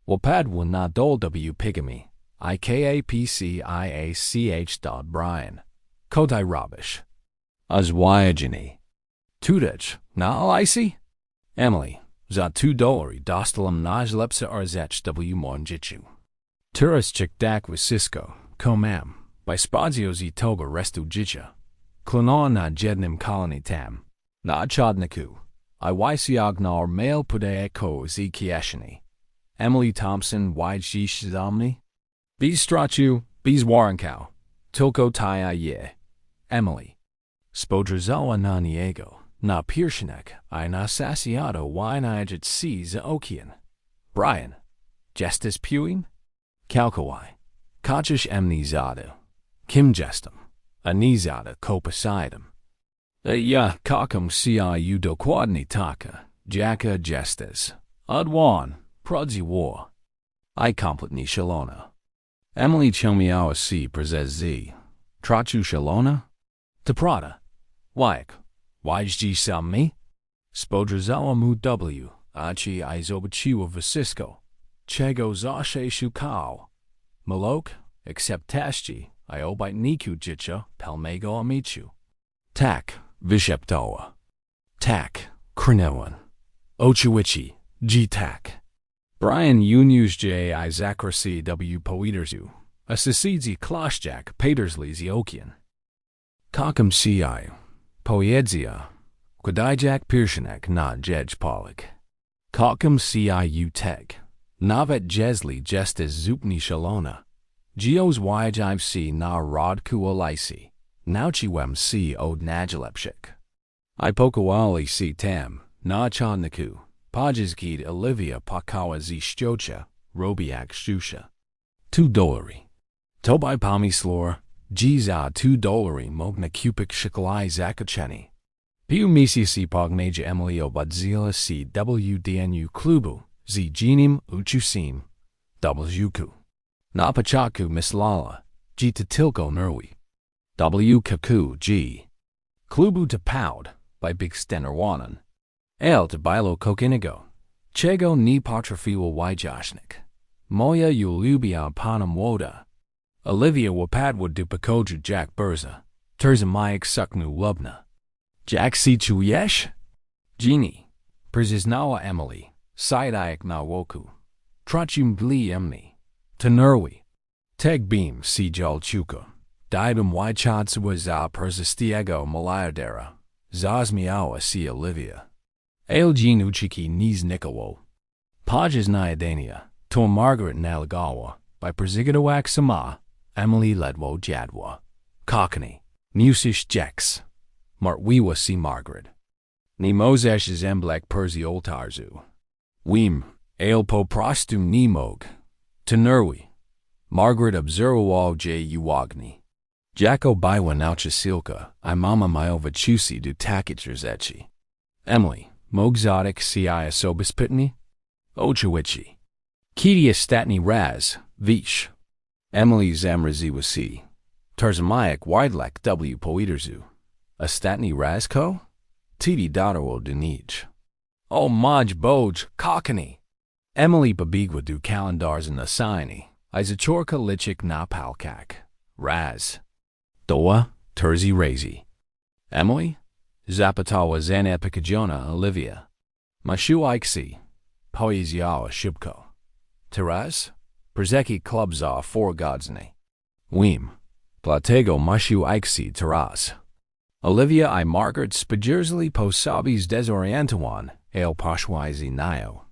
Wapadwa na dol w pigami. IKAPCIACH. Brian. Kodai Rabish. Azwyagini. Tudach, na alisi? Emily, za $2 dostalam najlepsa arzech w monjichu. Turas chikdak with Cisco, komam, by spazio zi toga restu jicha. Klonon na jednim colony tam. Na chodniku. I wysiagnar mail pudeeko zi kieshini. Emily Thompson wijjish zamni. Bees strachu, bees warrenkow. Tilko taya ye. Emily. Spodrazawa na niego. Na pirshinek, I na sasiado wynajet si za okian. Brian. Gestis puin? Kalkawai. Kachish emnizada. Kim gestum. Anizada kopasidum. Ya kakam si udokwadni taka. Jaka gestis. Adwan. Prudzi war. I completni shalona. Emily chomiawa si prezez z. Trachu shalona? Taprada. Wyak. Wijg sam me? Spodrazawa mu w. Aci I zobaczyła wszystko, czego zawsze szukał. Malok, akceptacji, I obietniku życia pełnego amiciu. Tak, wyszeptała. Tak, krnęłam. Oczywiście, tak. Brian Uniusje I zakresie w powiedzeniu, a sesydzi klaszczak Petersley z okien. Kocham ci, poezja, kwadajak pierszonek na jedź polik. Kocham ci utek, nawet jeśli jesteś zupełnie szalona. Gios wyjdziw si na rodku olejsi, nauczyłem si od najdlepszych. I pokowali si tam, na czarniku, podziskid Olivia pakawa z szczocia, robiak szusza. $2. Tobai pomyślor, za $2 mogna kupić szyklai zaskoczenie. Piu misi si pognaja Emily obadzila si wdnu klubu, z jenim uchusim, wku. Na początku myślała, to tylko nerwi. Kaku g. Klubu to poud, by big stenerwanan. El to bilo kokinego. Czego nie potrafiło wyjaśnić. Moja ulubia pana młoda. Olivia łapadła do pokoju Jack Berza. Terza majek suknu lubna. Jack si czujesz? Gini. Przyznała Emily. Sidajek na woku. Tracim bli emni. Tenerwi. Teg beam si jalchuka. Didum wychatswa za persistiego miliardera. Zazmiała si Olivia. Elgin uchiki niz nikowo. Pajas naidania. To Margaret nalagawa. By persigidowak sama. Emily ledwo jadwa. Cockney. Musish jex. Martwiwa si Margaret. Ni mozesh zemblek persi oltarzu. Wim. Ale po prostu ni mog. Tenerwi. Margaret obserwowała uwagni. Jacko była nauczycielka, I mama majowa chusi do takiej rzeczy. Emily, mogzatek si osoby spytni? Oczywiście. Kiedy ostatni raz, wiesz? Emily zamraziła si. Tarzamajek widlek w powiedzeniu. Ostatni raz ko? Tidi dotarło do nic. O maj boj, cockney. Emily pobiegła do kalendarza na signi. I zaczorka liczyk na palkach. Raz. Doa, terzi razi. Emily? Zapytała zanepokodzona Olivia. Maszuajksi. Poezjała szybko. Teraz? Przeki klub za forgodzny. Wim. Dlatego maszuajksi teraz. Olivia I Margaret spadzierzli po sobie zdezorientowan, ale poszłajzi najo.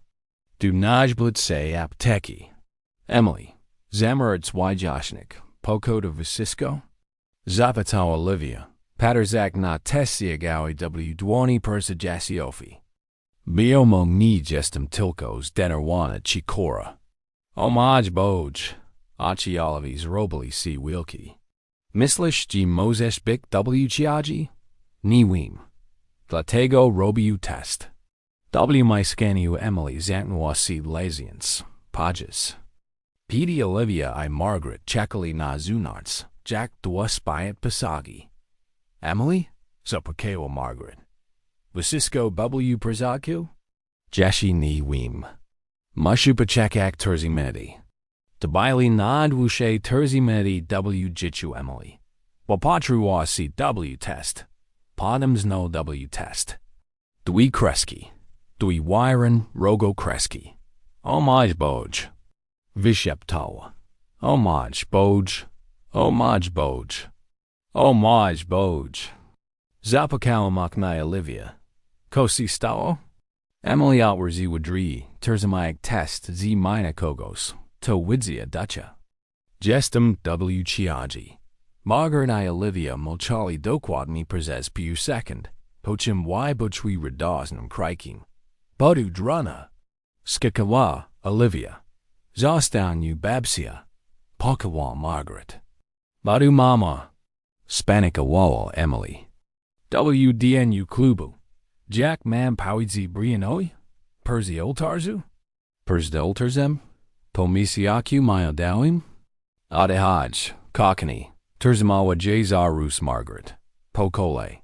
Du najblut se apteki. Emily. Zamarats wyjaśnik. Poko do wysisko? Zapytała Olivia. Paterzak na testiagawi w persajaciofi. Biomong ni jestem tylko zdenerwana chikora. O maj boj. Aci olivis robili si wilki. Myślisz, że możesz być wciągi? Nie wiem. Dlatego robię test. W skaniu Emily zamknęła si lazience. Pages. Pidi Olivia I Margaret czekali na zunarc. Jack dwa spyat pasagi. Emily? Zapokeła Margaret. Wysisko w przaku? Jashi nie wiem. Muszu poczekać terzi medi. Tabili nadwusze terzi medi w życiu Emily. Popatruła si test. Potem znowu test. Dwi kreski. Dwi wiren rogo kreski. O maj boj. Wyszeptała. O maj boj. O maj boj. O maj boj. Zapakała makna Olivia. Kosi stało? Emily outwardziła drzwi, terzamajek test z mina kogos, to widzia dacia. Jestem wciągi. Margaret I Olivia molchali dokładnie przez pół sekund, po czym wybuchli radosnym krajkiem. Bodu drana. Skakała Olivia. Zostaniu babcia. Pokała Margaret. Bodu mama. Spanikowała Emily. Wdnu klubu. Jack mam powiedzi brianoi? Perzi oltarzu? Perzi oltarzem? Pomisiaku majodałim? Adehaj, cockney, terzamawa jazarus Margaret. Pokole.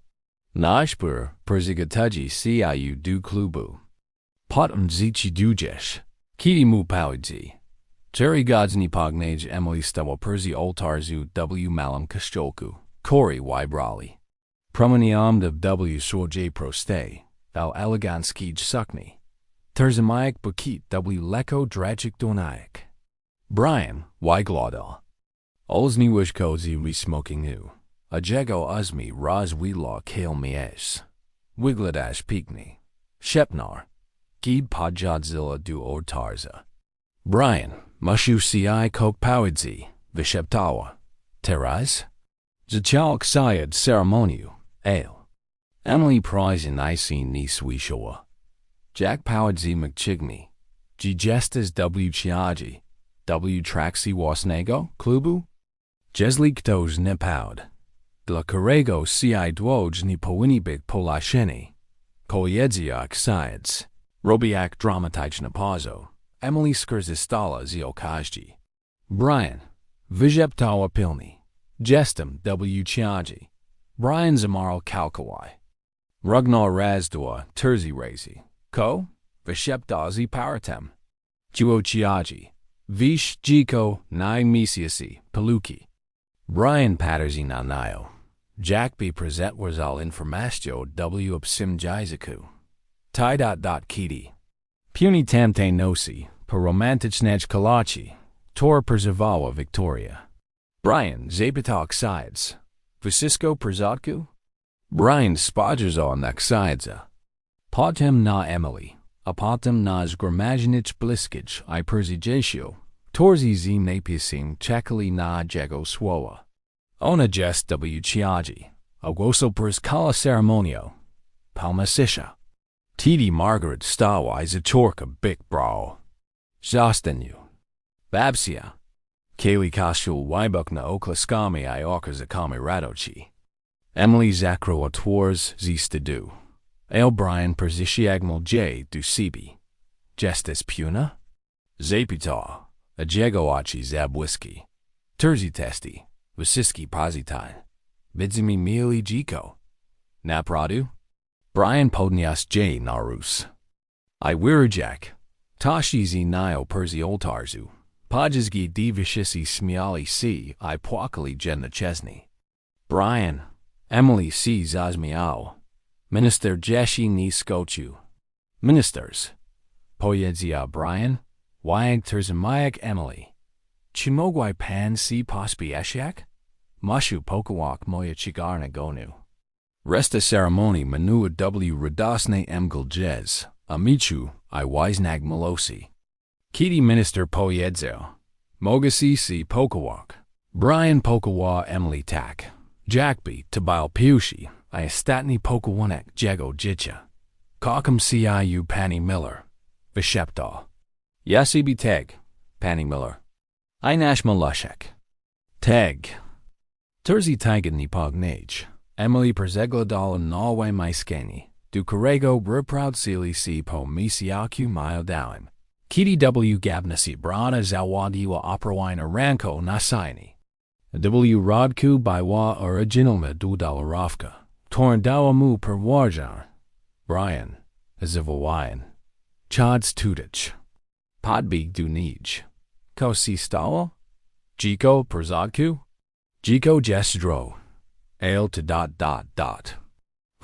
Nashpur, perzigataji ciu du klubu. Potem zici dujesh. Kiti mu pałidzi. Jerry godzni pognage Emily stało perzi oltarzu w malum kaszczolku. Cory wybrali. Promeniam w słodzie proste. Al eleganskij sukni. Terzamayak bukit w leko drajik donayak. Brian, wyglodal. Olzni wishkozi resmokingu. A jego uzmi raz wila kale mies. Wigladash pikni. Shepnar. Gid podjadzilla du ortarza. Brian, mushu ci kok pawidzi, visheptawa. Teraz? Zachalik sayad ceremoniu, ale. Emily prize in isin ni swishowa. Jack pawidzi mcchigni. Gestas w chiaji. W traxi wasnego, klubu? Jeslik toz nepawd. Dla którego ci dwoj ni powinni polasheni. Kojedziak sides. Robiak dramatyczna pazo. Emily skorzystała z okazji. Brian. Wyszeptała pilnie. Gestem w chiaji. Brian zamarł kalkawaj. Rugnar razdua terzi razi. Ko? Wyszeptazi powrotem. Jiwo chiaji. Vish jiko nai misiasi peluki. Brian paterzi na nayo. Jack be present was al informatio w obsim jizaku. Kiti. Puni tamte nosi, per romantycznej kalachi, tor preservała Victoria. Brian zapitak sides. Wysisko przodku? Brian spodgerza na siedza. Potem na Emily, a potem na zgromadzenic bliskic I perzigesio, torzi z napisim czekali na jego słowa. Ona jest w chiaji, a głoso kala ceremonio. Palmasisha. Tidi Margaret stała I zaczorka big brawl. Zostaniu. Babsia. Kaylee kaszul wybuk na oklaskami I okazakami radoci. Emily zakro otwors zistadu. El Brian persisiagmal J du sibi. Gestas puna? Zapita. A jegoachi zab whisky. Terzi testi. Wysiski pozitain. Bidzimi mili jiko. Napradu? Brian podnias J narus. I wirujak. Tashizi nio perzi oltarzu. Pajizgi divishisi smiali si I pwakali jenna chesni. Brian. Emily si zazmiao. Minister jeshi ni skochu. Ministers. Poyedzia Brian. Wag terzamayak Emily. Chimogwai pan si pospi eshiak? Mashu pokawak moya chigarna gonu. Resta ceremony manua w radasne emgal jez. Amichu I wisnag malosi. Kiti minister poyedzio. Mogasi si pokawak. Brian pokawa Emily tak. Jackby tabil piushi. I estatni pokawanek jego jicha. Kakam ciu Panny Miller. Vishepta. Yasibi teg. Panny Miller. I nash malushek. Teg. Terzi tigan ni pognage. Emily persegladal nalwe maiskeni. Du którego proud sili si po misiaku miodałim. Kiti w gabnasi brana zawadiła oprawina ranko nasaini. W rodku była originalna dudalarowka. Torndała mu perwarjan. Brian. Zawołajan. Chads tudich. Podbig du nij. Ko si stała? Jiko perzodku? Jiko jestro. Ale to ...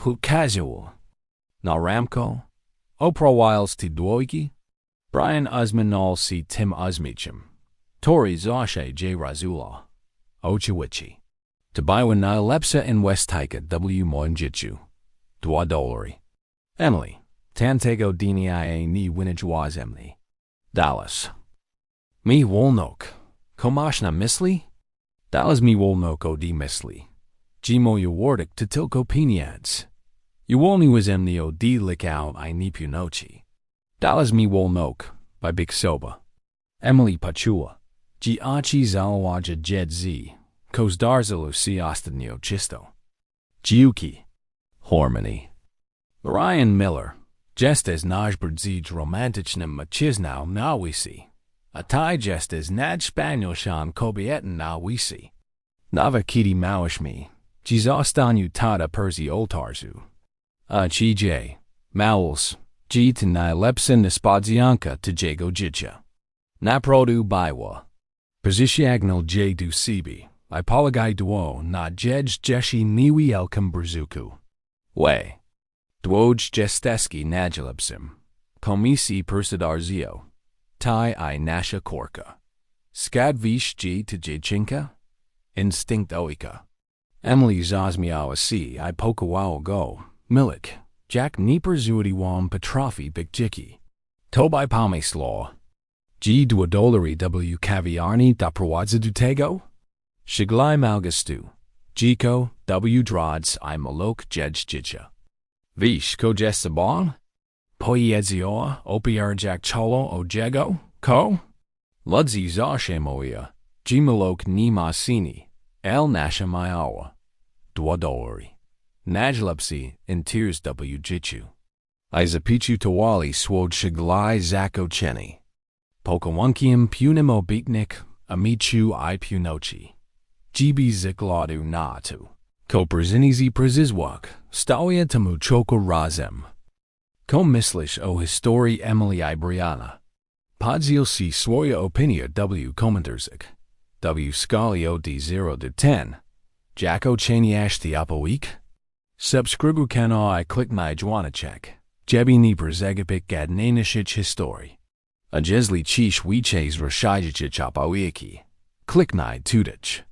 Hu casual. Na ramko. Oprawils ti dwoiki. Brian Uzmanal si Tim Uzmichim. Tori Zashe J. Razula. Ochiwichi. Tabaywa na lepsa in Westika W. Moinjitju. $2. Emily. Tantego dini ni winajwa Emily. Dallas. Mi wolnok. Komashna misli? Dallas mi wolnok o di misli. Jimo yawardik tatilko piniads. Yuwolni was emnio di likau I nipunochi. Dallas mi wolnok, by Big Soba. Emily Pachua. Jiachi zalawaja jed z. Kozdarzalu si ostanio chisto. Jiuki. Harmony. Ryan Miller. Just as najberd zij romantichnem machisnau nawisi. Atai just as nad spaniel shan kobieten nawisi. Nava kiti mawishmi. Jizostanyu tada perzi oltarzu. Chij. Mowels. G najlepsze niespodzianka tego życia. Naprodu była. Pozycjagnal J du siebie, I polegaj dło na jeśli niewielkim brzuchu. Łe. Dwóch jesteski najlepszym. Komisji persuadarzio. Tai I nasza korka. Skadwish G to dziewczynka? Instynkt oika. Emily zazmiała si I pokawała go. Milik. Jack nieperzudiłam potrafi bigdziki. Tobie pomyślała. G dwudolary w kawiarni doprowadza do tego? Shiglaj malgastu. Giko w drodze I malok życia. Wish korzystałam? Pojedziała opierdziak czolo o jego? Ko? Ludzi zawsze moja. G malok nie ma sini. El nasza miała. Dwudolary. Najlepsi intirs w życiu. I zapichu towali swój shiglaj zaskoczenie. Pokałunkiem punym obitnik, amichu I punoci. GB zikladu na tu. Koprzynizi przyzwak, stałia temu czoko razem. Ko myślisz o historii Emily I Brianna? Podziel si swoja opinia w komentarzach. W skali od 0 do 10. Jako cieniaszty opowiek? Subskrybu kanał I kliknij dzwoneczek. Żeby nie przegapik gadniejszych historii. A jeśli dziś wiecie z rozszadzić opowieki, kliknij tudać.